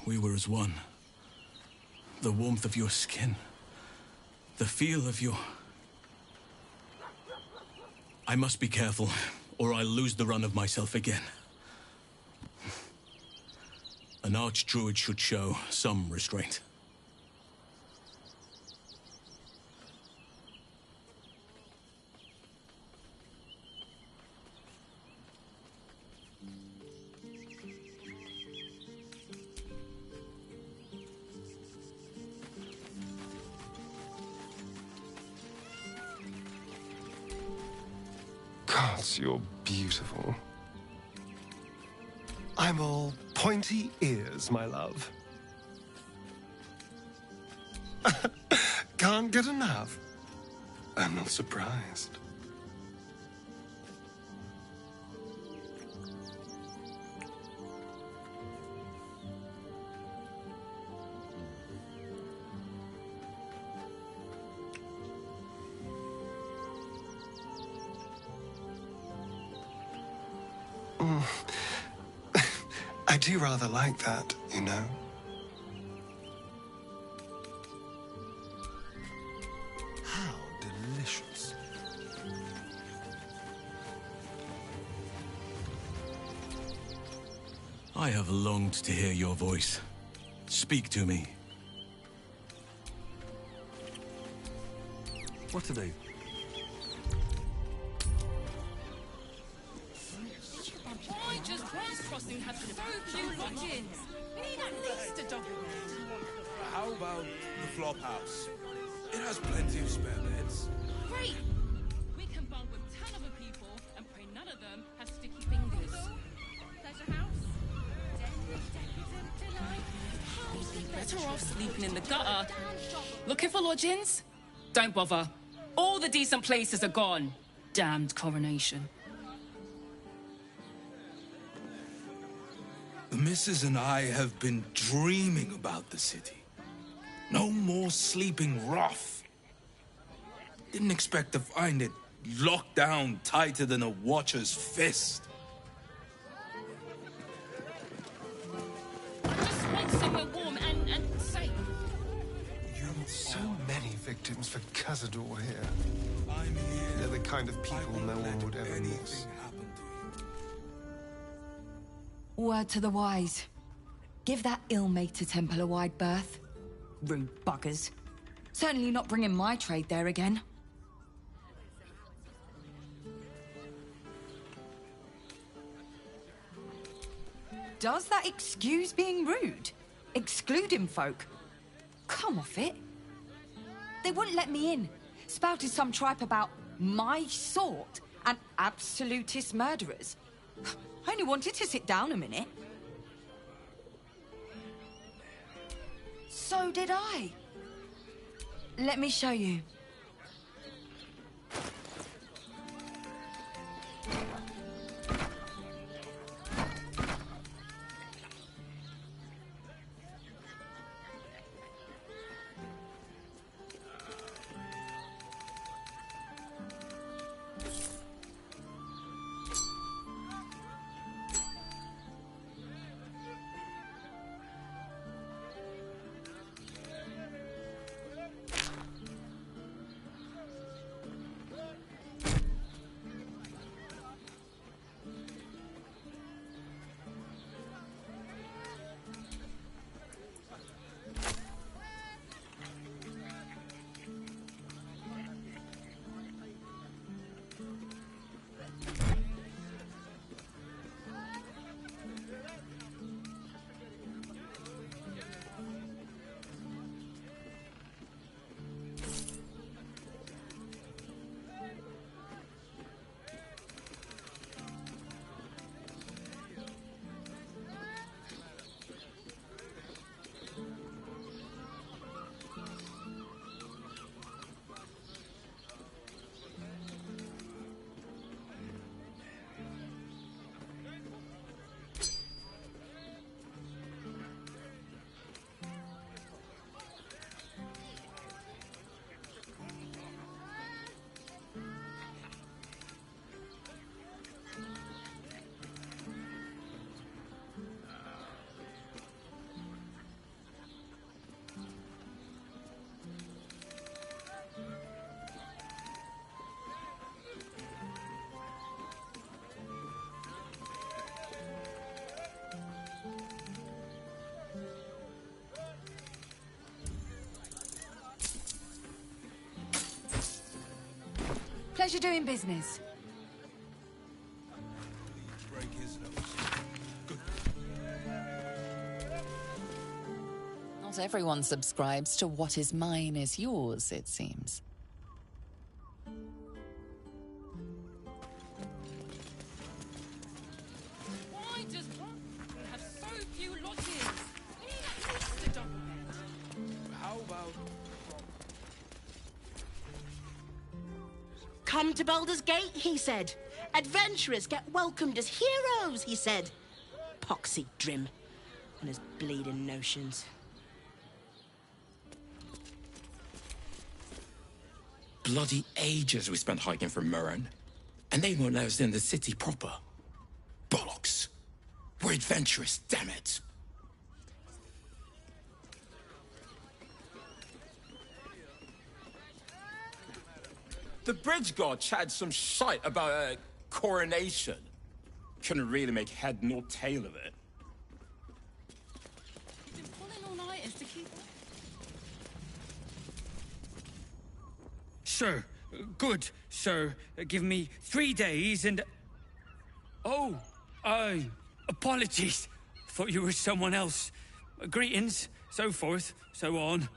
we were as one. The warmth of your skin. The feel of your... I must be careful, or I'll lose the run of myself again. An archdruid should show some restraint. Gods, you're beautiful. I'm all pointy ears, my love. Can't get enough. I'm not surprised. I do rather like that, you know. How delicious. I have longed to hear your voice. Speak to me. What are they? Why just Cross Crossing has so few lodgings? We need at least a dog. How about the flop house? It has plenty of spare beds. Great! We can bunk with 10 other people and pray none of them have sticky fingers. Pleasure house? Better off sleeping in the gutter. Looking for lodgings? Don't bother. All the decent places are gone. Damned coronation. The missus and I have been dreaming about the city. No more sleeping rough. Didn't expect to find it locked down tighter than a watcher's fist. I just want somewhere warm and safe. So many victims for Cazador here. They're the kind of people no one would ever miss. Word to the wise. Give that ill-mated temple a wide berth. Rude buggers. Certainly not bringing my trade there again. Does that excuse being rude? Excluding folk? Come off it. They wouldn't let me in. Spouted some tripe about my sort and absolutist murderers. I only wanted to sit down a minute. So did I. Let me show you. Pleasure doing business. Break his nose. Good. Not everyone subscribes to what is mine is yours, it seems. Why does London have so few lodges? We need at least a double bed. How about... Come to Baldur's Gate, he said. Adventurers get welcomed as heroes, he said. Poxy Drim and his bleeding notions. Bloody ages we spent hiking from Murren. And they won't let us in the city proper. Bollocks. We're adventurous, damn it. The bridge god chatted some shite about a coronation. Couldn't really make head nor tail of it. You've been pulling all-nighters to keep up. Sir, good, sir. Give me 3 days and... Oh, apologies. Thought you were someone else. Greetings, so forth, so on.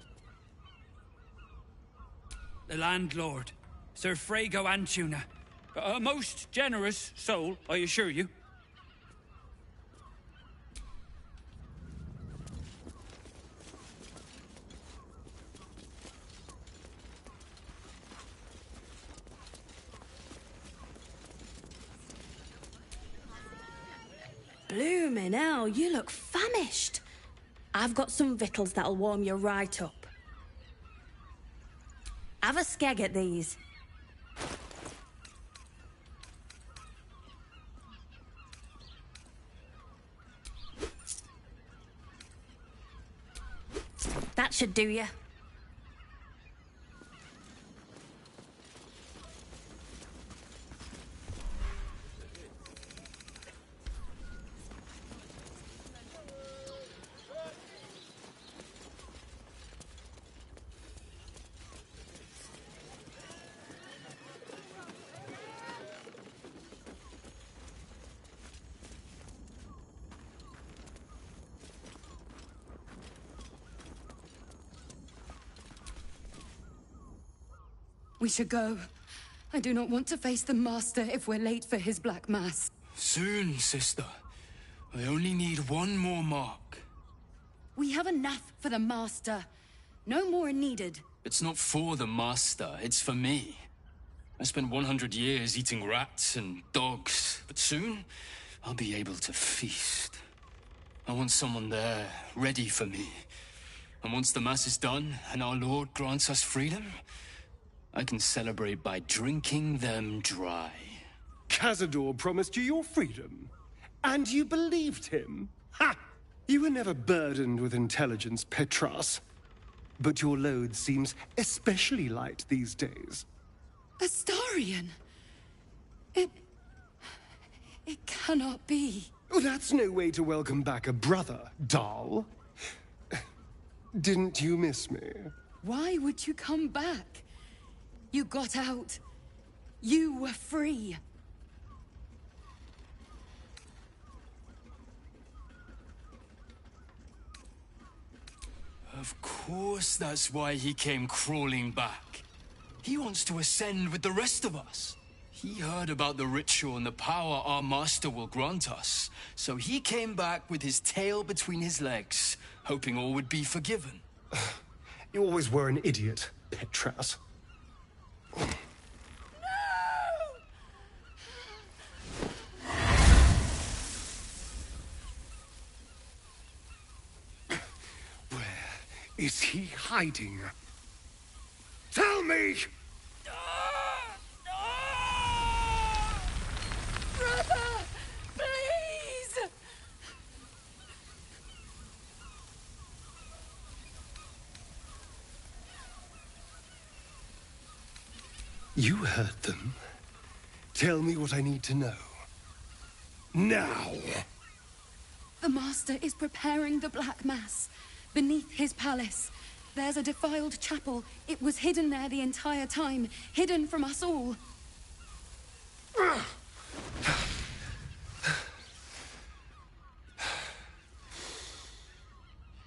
The landlord, Sir Frago Antuna. A most generous soul, I assure you. Bloomin' hell, you look famished. I've got some victuals that'll warm you right up. Have a skeg at these. That should do you. We should go. I do not want to face the Master if we're late for his Black Mass. Soon, sister. I only need one more mark. We have enough for the Master. No more are needed. It's not for the Master, it's for me. I spent 100 years eating rats and dogs, but soon I'll be able to feast. I want someone there, ready for me. And once the Mass is done and our Lord grants us freedom, I can celebrate by drinking them dry. Cazador promised you your freedom, and you believed him? Ha! You were never burdened with intelligence, Petras. But your load seems especially light these days. Astarion! It cannot be. Oh, that's no way to welcome back a brother, doll. Didn't you miss me? Why would you come back? You got out. You were free. Of course that's why he came crawling back. He wants to ascend with the rest of us. He heard about the ritual and the power our master will grant us. So he came back with his tail between his legs, hoping all would be forgiven. You always were an idiot, Petras. Is he hiding? Tell me! Brother! Please! You heard them. Tell me what I need to know. Now! The Master is preparing the Black Mass. Beneath his palace, there's a defiled chapel. It was hidden there the entire time, hidden from us all.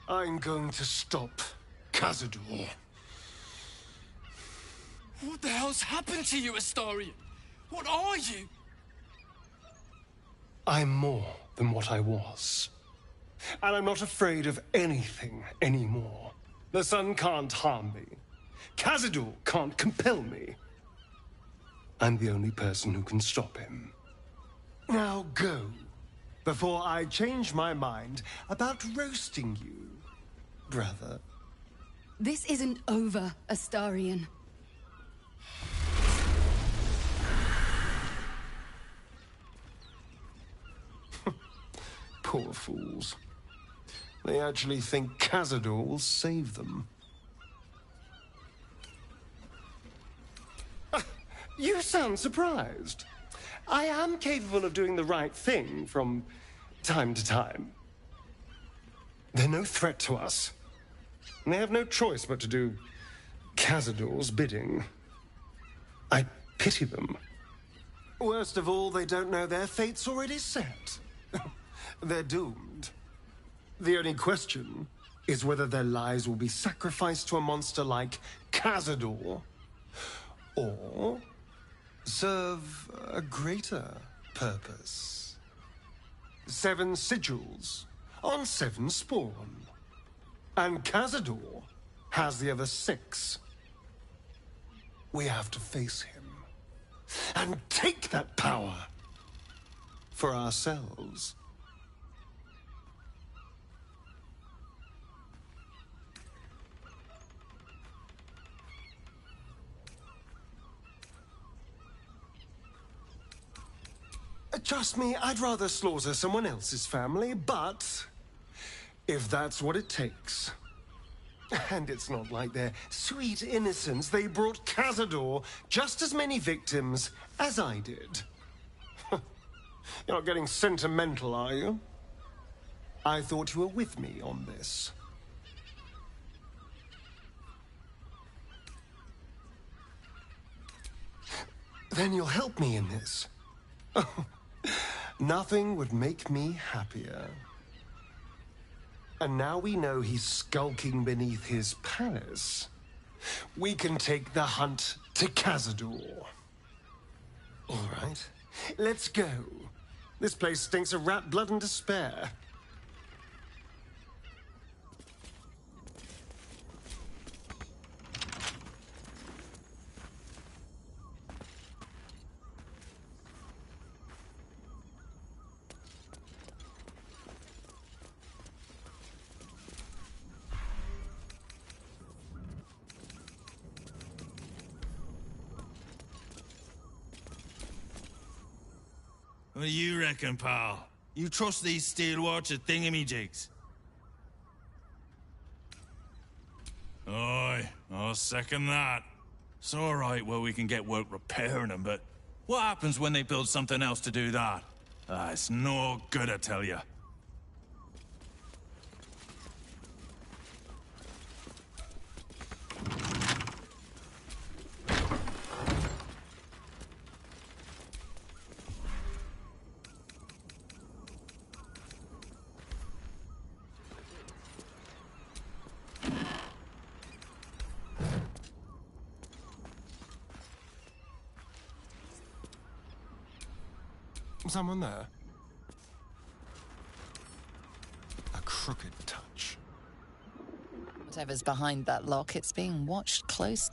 I'm going to stop Cazador. What the hell's happened to you, Astarion? What are you? I'm more than what I was. And I'm not afraid of anything anymore. The sun can't harm me. Cazador can't compel me. I'm the only person who can stop him. Now go, before I change my mind about roasting you, brother. This isn't over, Astarion. Poor fools. They actually think Cazador will save them. You sound surprised. I am capable of doing the right thing from time to time. They're no threat to us. And they have no choice but to do Cazador's bidding. I pity them. Worst of all, they don't know their fate's already set. They're doomed. The only question is whether their lives will be sacrificed to a monster like Cazador, or serve a greater purpose. 7 sigils on 7 spawn. And Cazador has the other 6. We have to face him and take that power for ourselves. Trust me, I'd rather slaughter someone else's family, but if that's what it takes. And it's not like their sweet innocence. They brought Cazador just as many victims as I did. You're not getting sentimental, are you? I thought you were with me on this. Then you'll help me in this. Nothing would make me happier. And now we know he's skulking beneath his palace. We can take the hunt to Cazador. All right, let's go. This place stinks of rat blood and despair. What do you reckon, pal? You trust these steel-watcher thingamajigs? Aye, I'll second that. It's all right where we can get work repairing them, but what happens when they build something else to do that? It's no good, I tell you. Someone there? A crooked touch. Whatever's behind that lock, it's being watched close.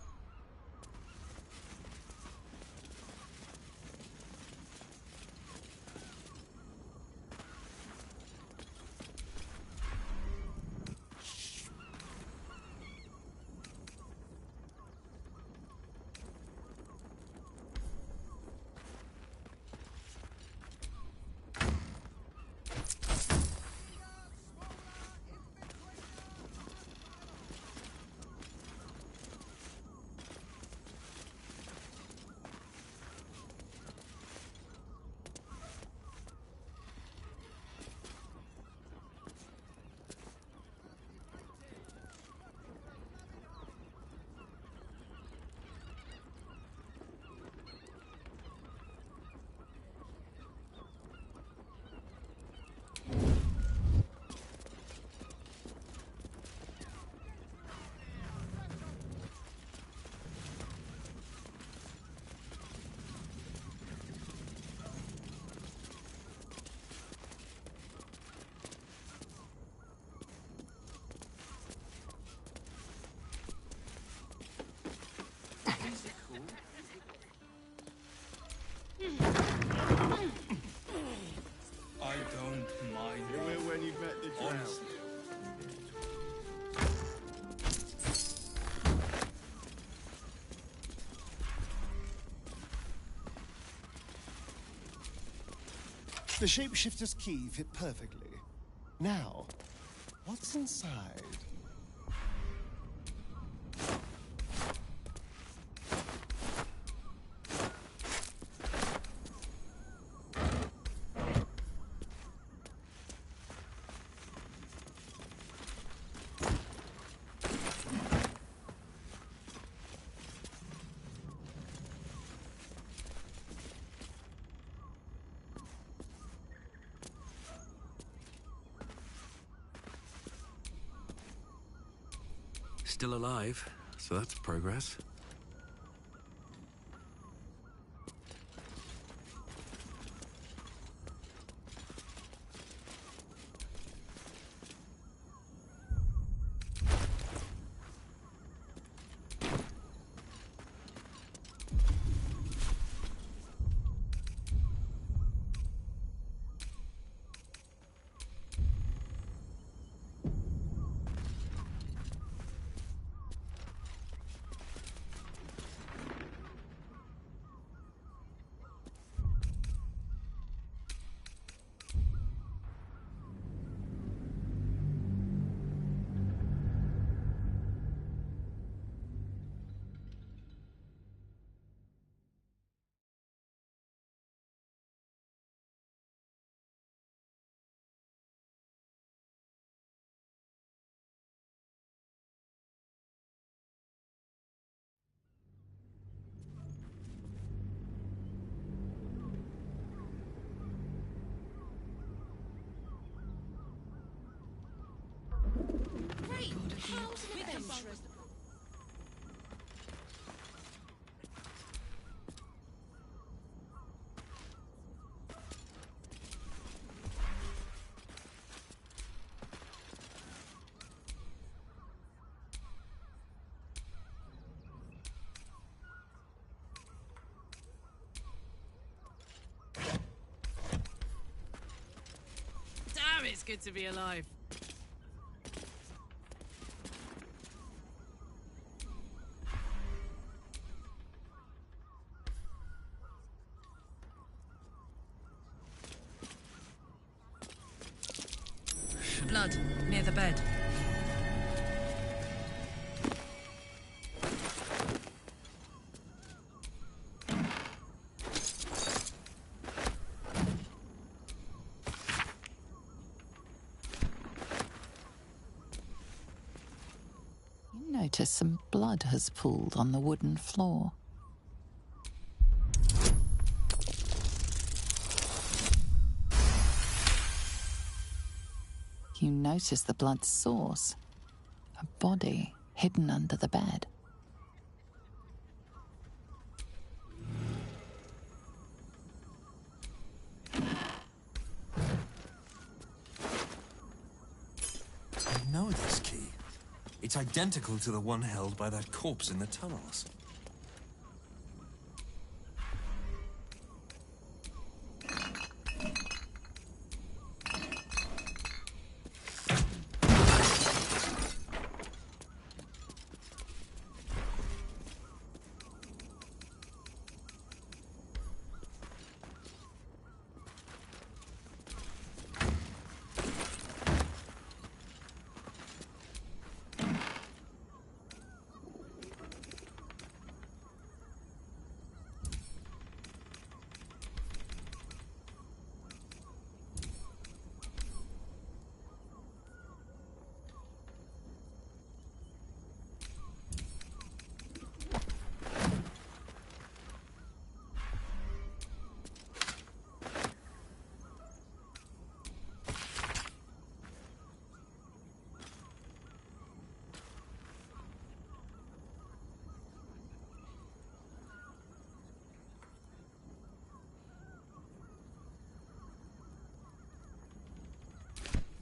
The shapeshifter's key fit perfectly. Now, what's inside? Still alive, so that's progress. Great! How's an adventure? Damn, it's good to be alive. Blood near the bed. You notice some blood has pooled on the wooden floor. You notice the blood's source, a body hidden under the bed. I know this key. It's identical to the one held by that corpse in the tunnels.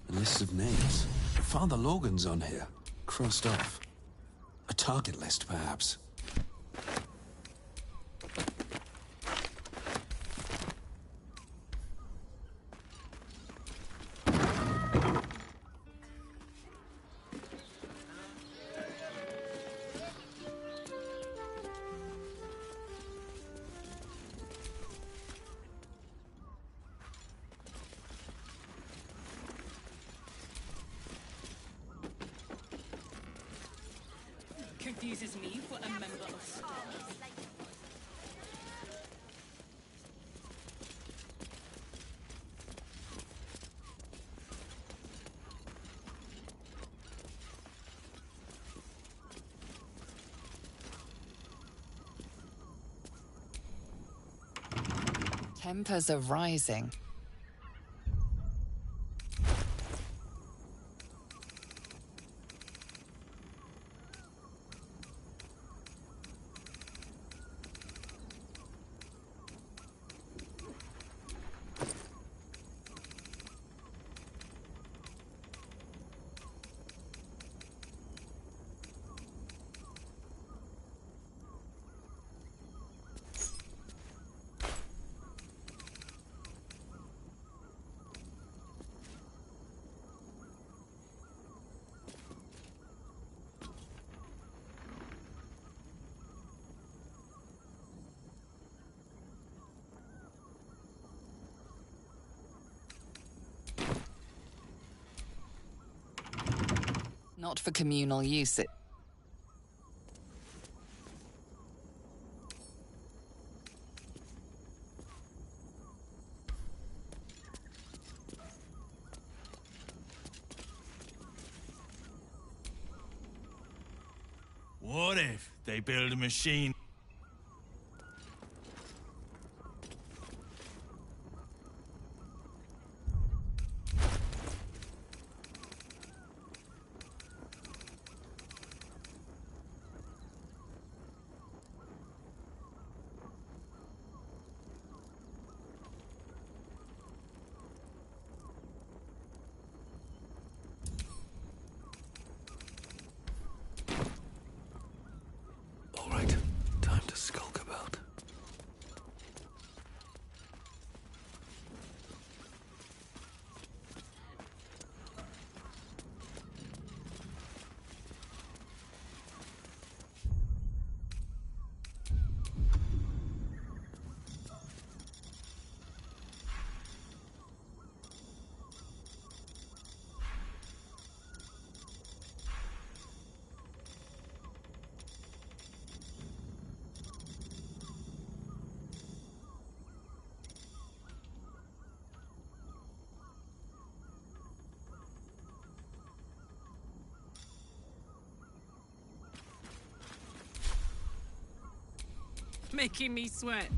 A list of names. Father Logan's on here. Crossed off. A target list, perhaps. confuses me for a member of staff. Tempers are rising. Not for communal use. What if they build a machine? All right, time to skulk about. Making me sweat.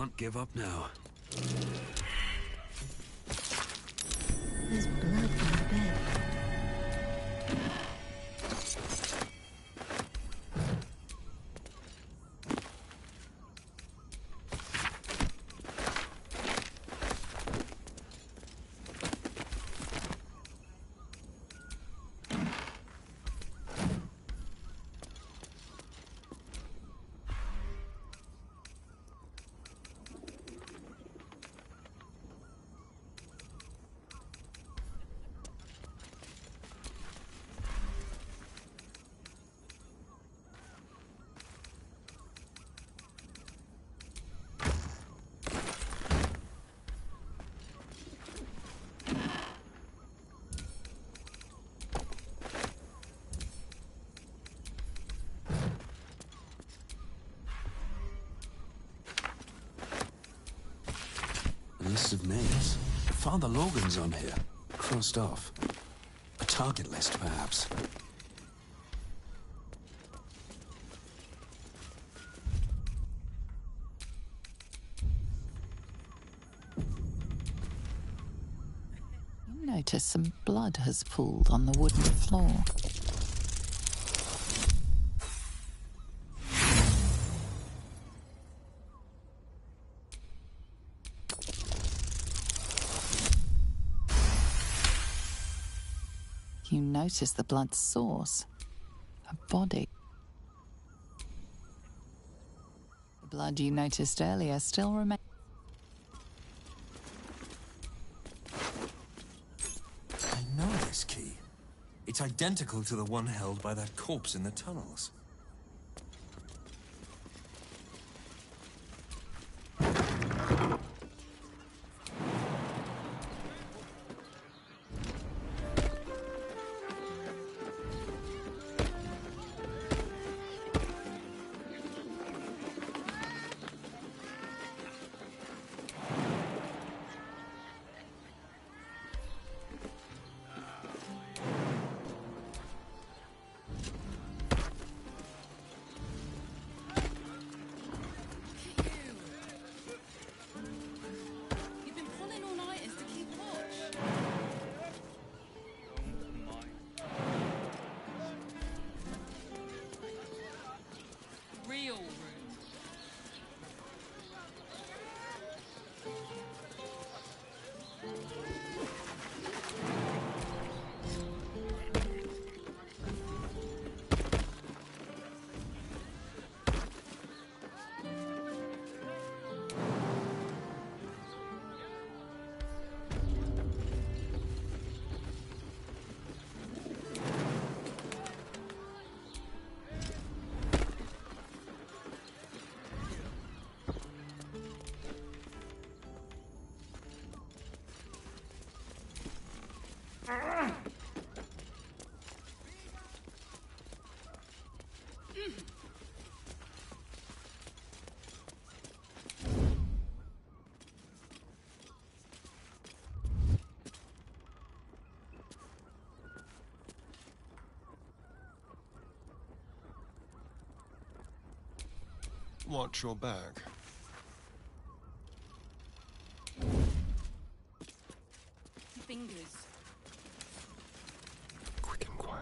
can't give up now. There's blood in the bed. A list of names. Father Logan's on here. Crossed off. A target list, perhaps. You notice some blood has pooled on the wooden floor. You notice the blood's source. A body. The blood you noticed earlier still remains. I know this key. It's identical to the one held by that corpse in the tunnels. You've been pulling all-nighters to keep watch. Real rude. Watch your back. Fingers. Quick and quiet.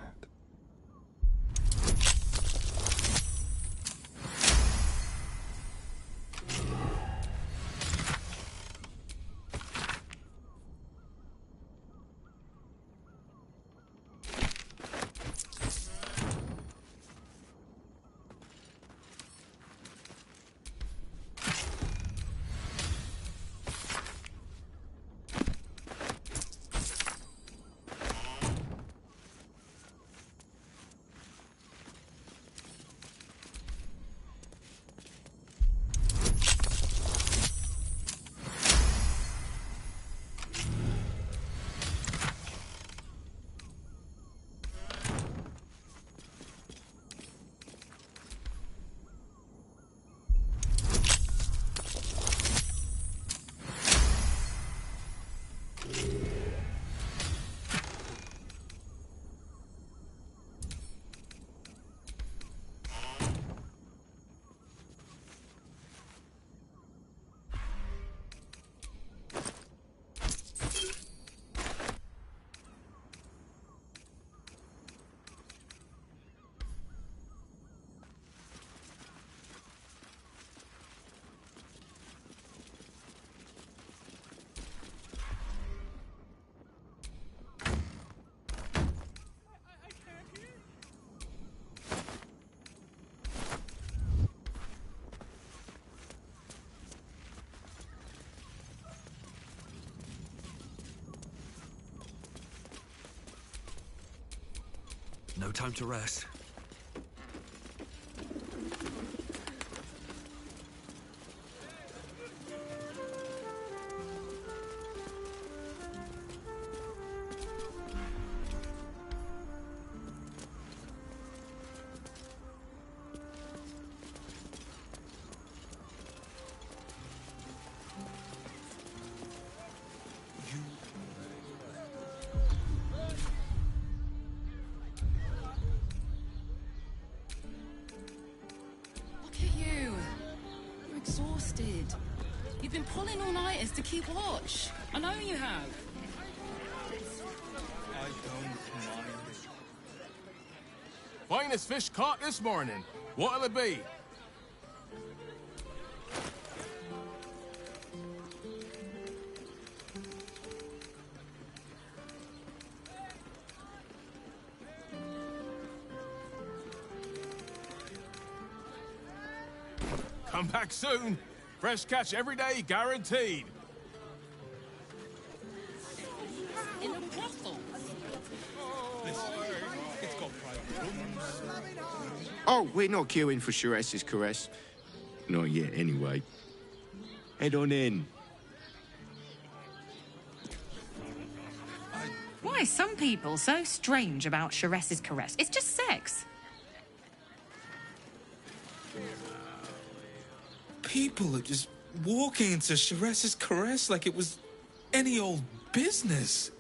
time to rest. Look at you. You're exhausted. You've been pulling all-nighters to keep watch. I know you have. I don't mind. Finest fish caught this morning. What'll it be? Come back soon. Fresh catch every day, guaranteed. In a brothel. It's got private rooms. Oh, we're not queuing for Sharess's caress. Not yet, anyway. Head on in. Why are some people so strange about Sharess's caress? It's just sex. People are just walking into Sharess's caress like it was any old business.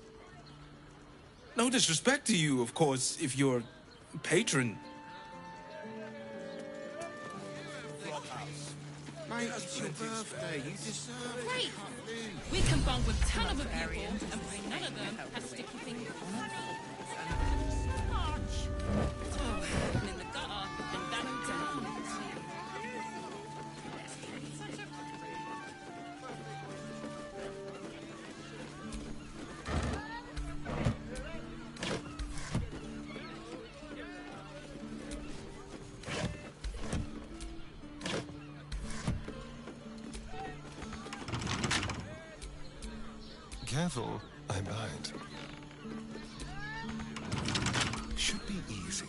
No disrespect to you, of course, if you're a patron. Mate, it's your birthday. You deserve Great. We can bond with 10 other people and bring none of them has sticky fingers. Oh, and in the gutter and down down. Careful, I bite. Should be easy.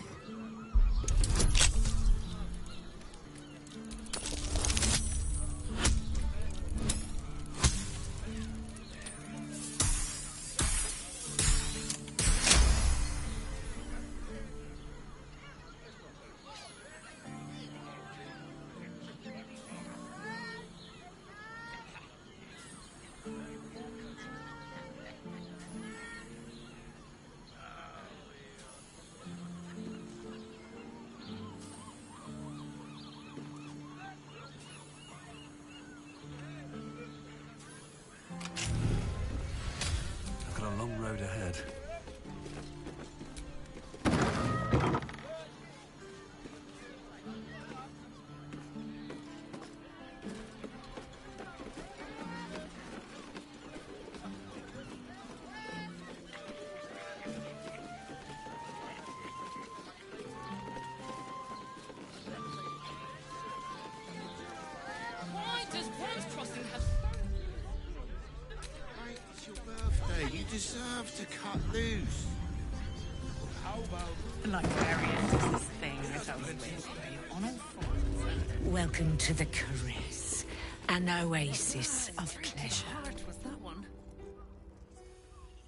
I've got a long road ahead. Why does Worms Crossing have Mate, it's your birthday. You deserve to cut loose. How about... Librarian does this thing that I was with on all fours and... Welcome to the caress, an oasis of pleasure. was that one?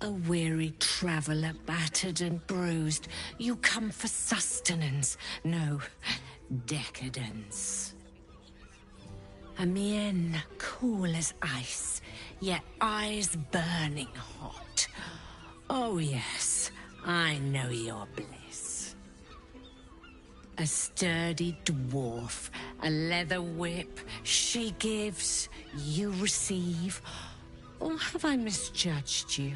A weary traveller, battered and bruised, you come for sustenance, no, decadence. A mien cool as ice, yet eyes burning hot. Oh yes, I know your bliss. A sturdy dwarf, a leather whip, she gives, you receive. Or have I misjudged you?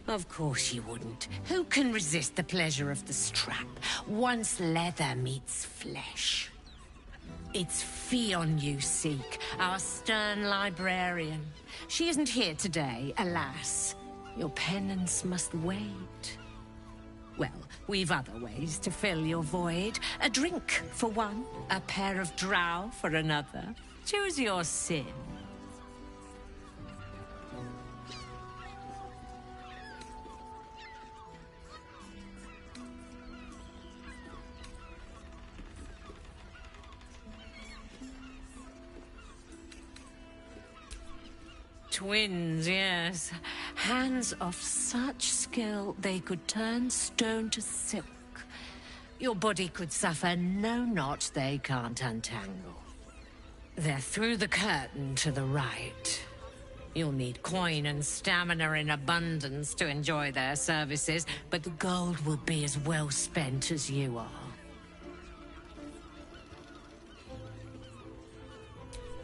Of course you wouldn't. Who can resist the pleasure of the strap once leather meets flesh? It's Fionn you seek, our stern librarian. She isn't here today, alas. Your penance must wait. Well, we've other ways to fill your void. A drink for one, a pair of drow for another. Choose your sin. Twins, yes. Hands of such skill they could turn stone to silk. Your body could suffer no knot they can't untangle. They're through the curtain to the right. You'll need coin and stamina in abundance to enjoy their services, but the gold will be as well spent as you are.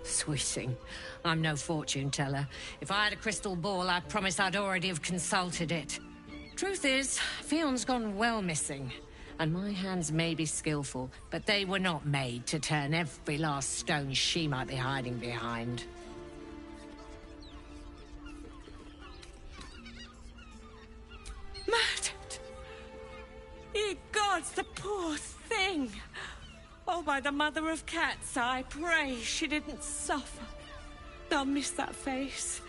Sweeting. I'm no fortune teller. If I had a crystal ball, I promise I'd already have consulted it. Truth is, Fionn's gone well missing. And my hands may be skillful, but they were not made to turn every last stone she might be hiding behind. Murdered! Ye gods, the poor thing! Oh, by the mother of cats, I pray she didn't suffer. They'll miss that face.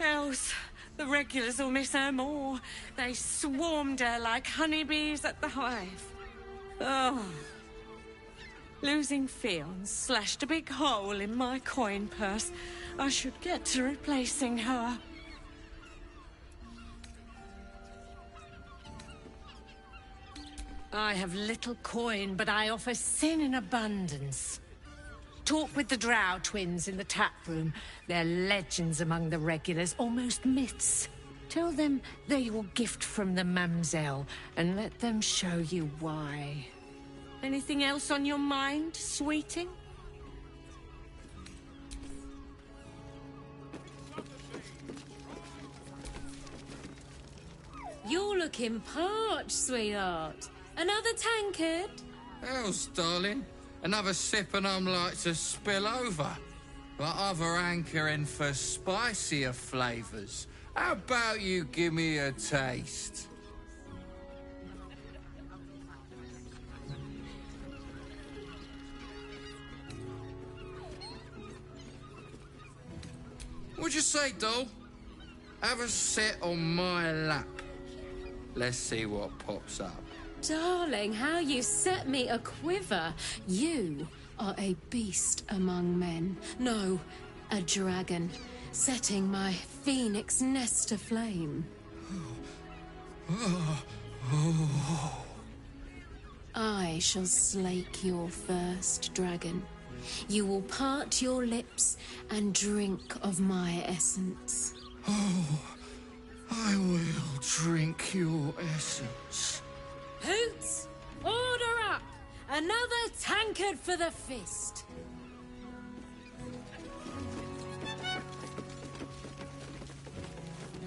Else, the regulars will miss her more. They swarmed her like honeybees at the hive. Oh. Losing Fionn slashed a big hole in my coin purse. I should get to replacing her. I have little coin, but I offer sin in abundance. Talk with the Drow twins in the tap room. They're legends among the regulars, almost myths. Tell them they're your gift from the Mamselle, and let them show you why. Anything else on your mind, sweeting? You're looking parched, sweetheart. Another tankard? Hells, darling. Another sip and I'm like to spill over. But other hankering for spicier flavours. How about you give me a taste? What'd you say, doll? Have a sit on my lap. Let's see what pops up. Darling, how you set me a quiver. You are a beast among men. No, a dragon, setting my phoenix nest aflame. I shall slake your first dragon. You will part your lips and drink of my essence. Oh, I will drink your essence. Hoots, order up! Another tankard for the fist.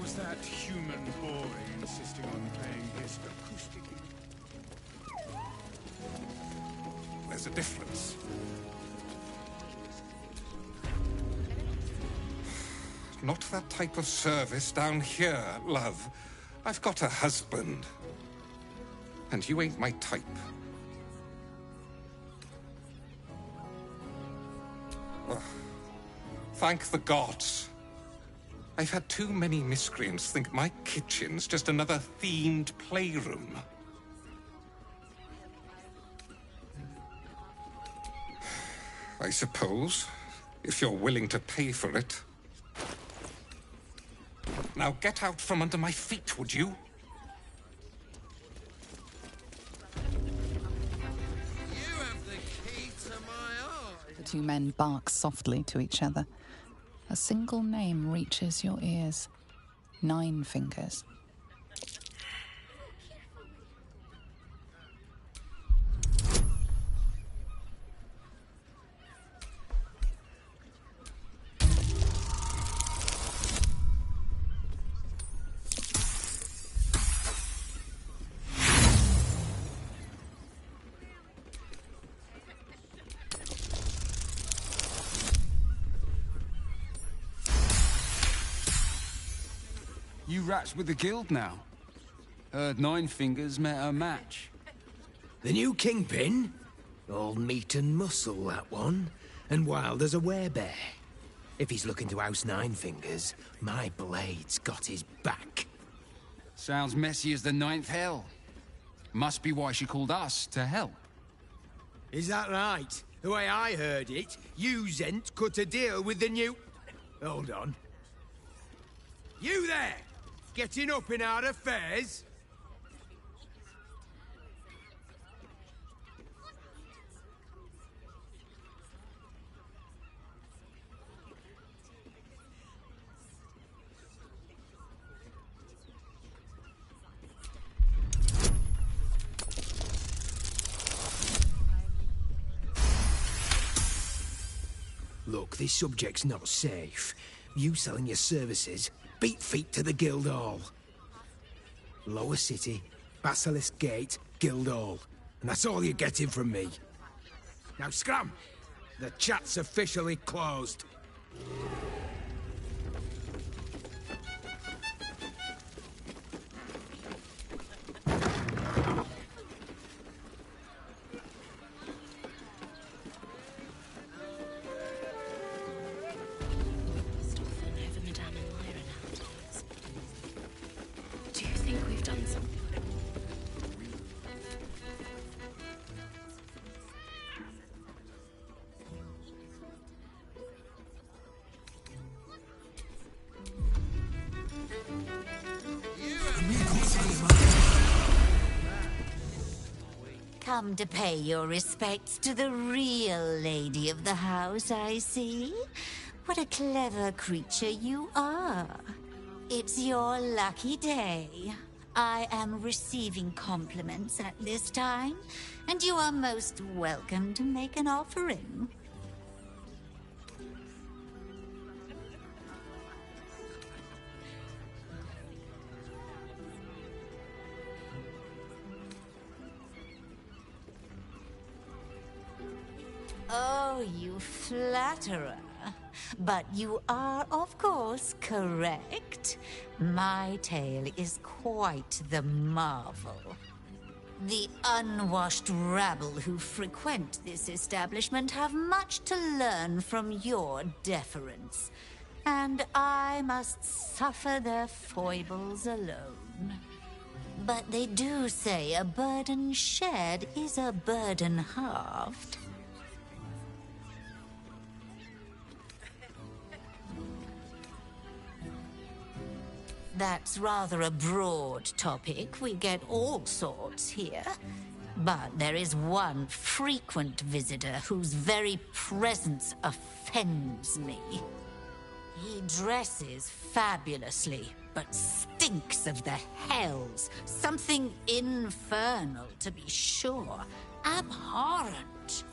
Was that human boy insisting on playing his acoustic? There's a difference. Not that type of service down here, love. I've got a husband. And you ain't my type. Oh, thank the gods. I've had too many miscreants think my kitchen's just another themed playroom. I suppose, if you're willing to pay for it. Now get out from under my feet, would you? The two men bark softly to each other. A single name reaches your ears. 9 Fingers. You rats with the guild now. Heard Nine Fingers met her match. The new kingpin? All meat and muscle, that one. And wild as a werebear. If he's looking to oust Nine Fingers, my blade's got his back. Sounds messy as the ninth hell. Must be why she called us to help. Is that right? The way I heard it, you Zent cut a deal with the new... Hold on. You there! Getting up in our affairs? Look, this subject's not safe. You selling your services, beat feet to the Guildhall. Lower City, Basilisk Gate, Guildhall. And that's all you're getting from me. Now scram! The chat's officially closed. Do you think we've done something? Come to pay your respects to the real lady of the house, I see. What a clever creature you are. It's your lucky day. I am receiving compliments at this time, and you are most welcome to make an offering. Oh, you flatterer. But you are, of course, correct. My tale is quite the marvel. The unwashed rabble who frequent this establishment have much to learn from your deference, and I must suffer their foibles alone. But they do say a burden shared is a burden halved. That's rather a broad topic. We get all sorts here. But there is one frequent visitor whose very presence offends me. He dresses fabulously, but stinks of the hells. Something infernal, to be sure. Abhorrent.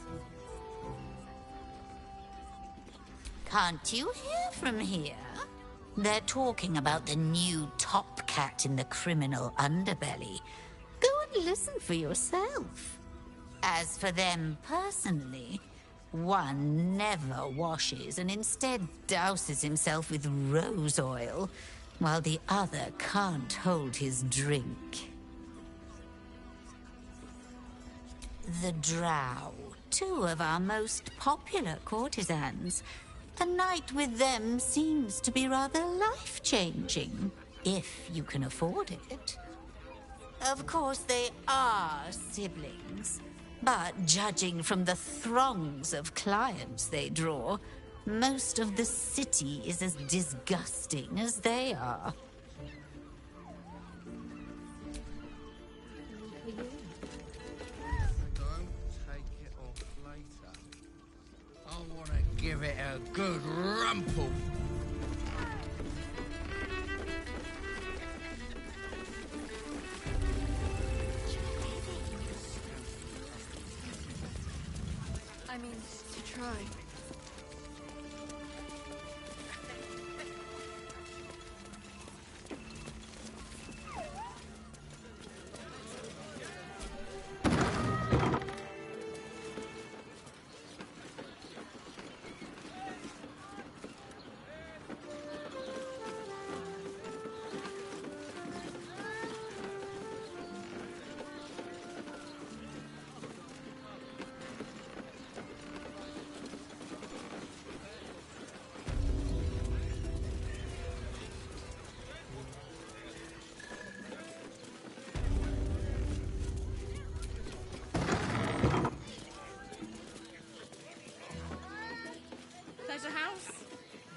Can't you hear from here? They're talking about the new top cat in the criminal underbelly. Go and listen for yourself. As for them personally, one never washes and instead douses himself with rose oil, while the other can't hold his drink. The Drow, two of our most popular courtesans. A night with them seems to be rather life-changing, if you can afford it. Of course, they are siblings, but judging from the throngs of clients they draw, most of the city is as disgusting as they are. Give it a good rumple. I mean, to try.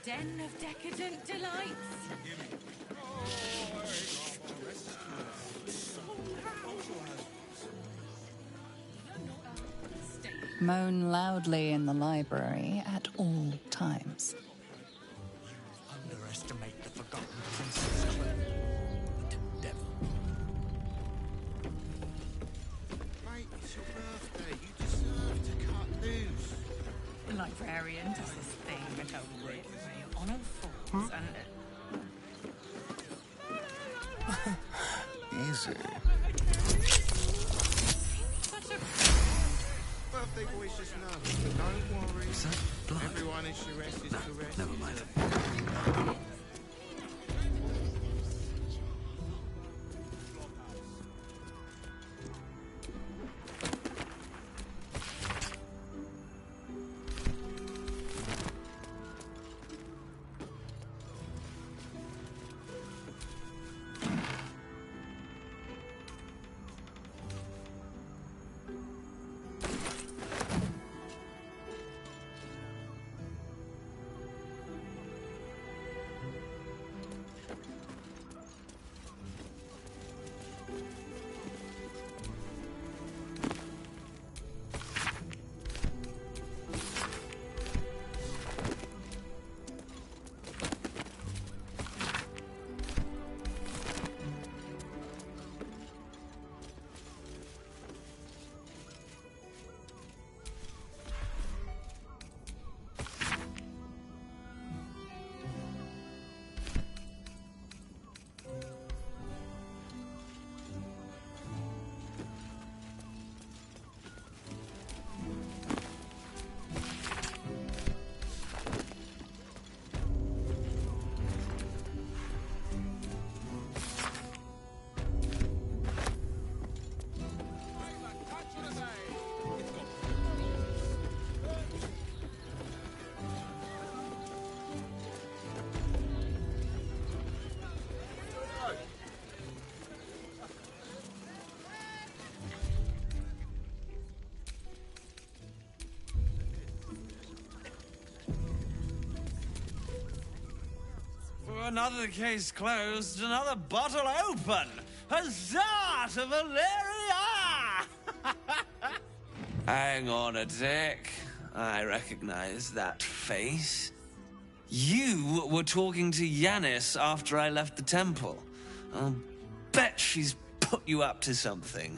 Den of decadent delights. Moan loudly in the library at all times. Underestimate the forgotten princess of the devil. Mate, it's your birthday. You deserve to cut loose. The librarian does this thing at a where you're on all fours and... Easy. Birthday boy's just nervous, but don't worry. Is that blood? Everyone in Charest is correct. Never mind. Another case closed, another bottle open. Huzzah to Valeria! Hang on a tick. I recognize that face. You were talking to Yanis after I left the temple. I'll bet she's put you up to something.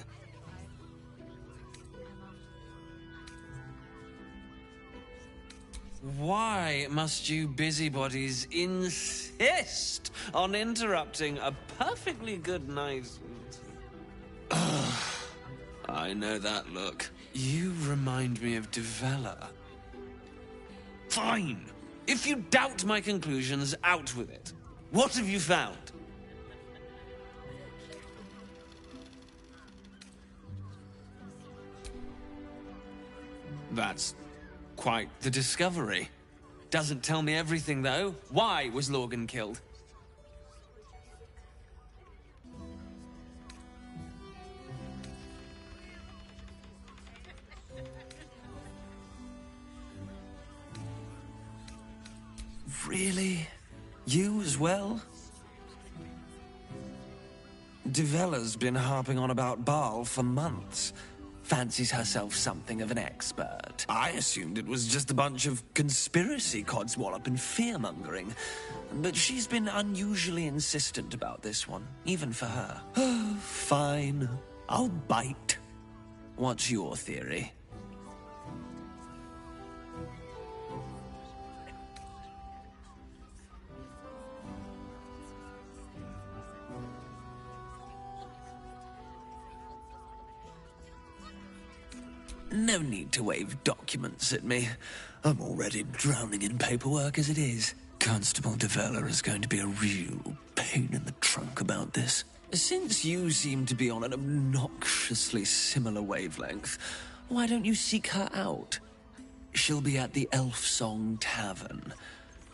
Why must you busybodies insist on interrupting a perfectly good night? I know that look. You remind me of Devella. Fine. If you doubt my conclusions, out with it. What have you found? That's quite the discovery. Doesn't tell me everything, though. Why was Lorgan killed? Really? You as well? Devella's been harping on about Baal for months. Fancies herself something of an expert. I assumed it was just a bunch of conspiracy codswallop and fear-mongering. But she's been unusually insistent about this one, even for her. Fine. I'll bite. What's your theory? No need to wave documents at me. I'm already drowning in paperwork as it is. Constable Devella is going to be a real pain in the trunk about this. Since you seem to be on an obnoxiously similar wavelength, why don't you seek her out? She'll be at the Elf Song Tavern.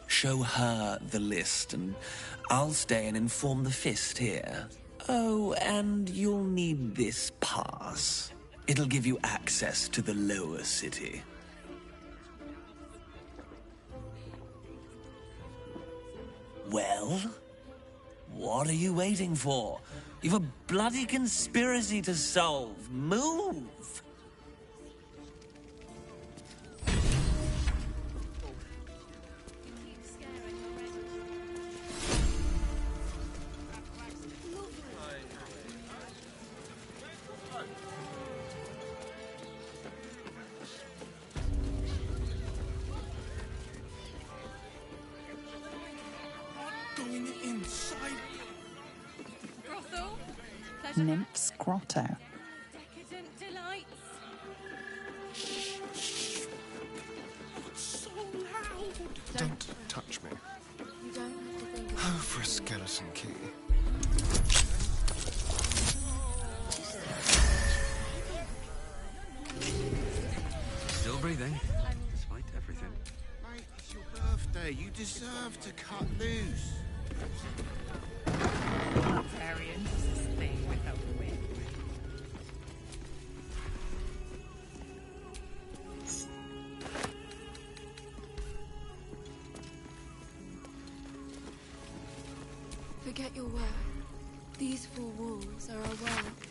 Show her the list, and I'll stay and inform the Fist here. Oh, and you'll need this pass. It'll give you access to the lower city. Well? What are you waiting for? You've a bloody conspiracy to solve. Move! Going inside. Brothel? Nymph's Grotto. Decadent delights. So loud. Don't touch me. You don't have to think Oh, for a skeleton key. Still breathing, despite everything. Mate, it's your birthday. You deserve to cut loose. Very interesting with a wig. Forget your work. These four walls are our world.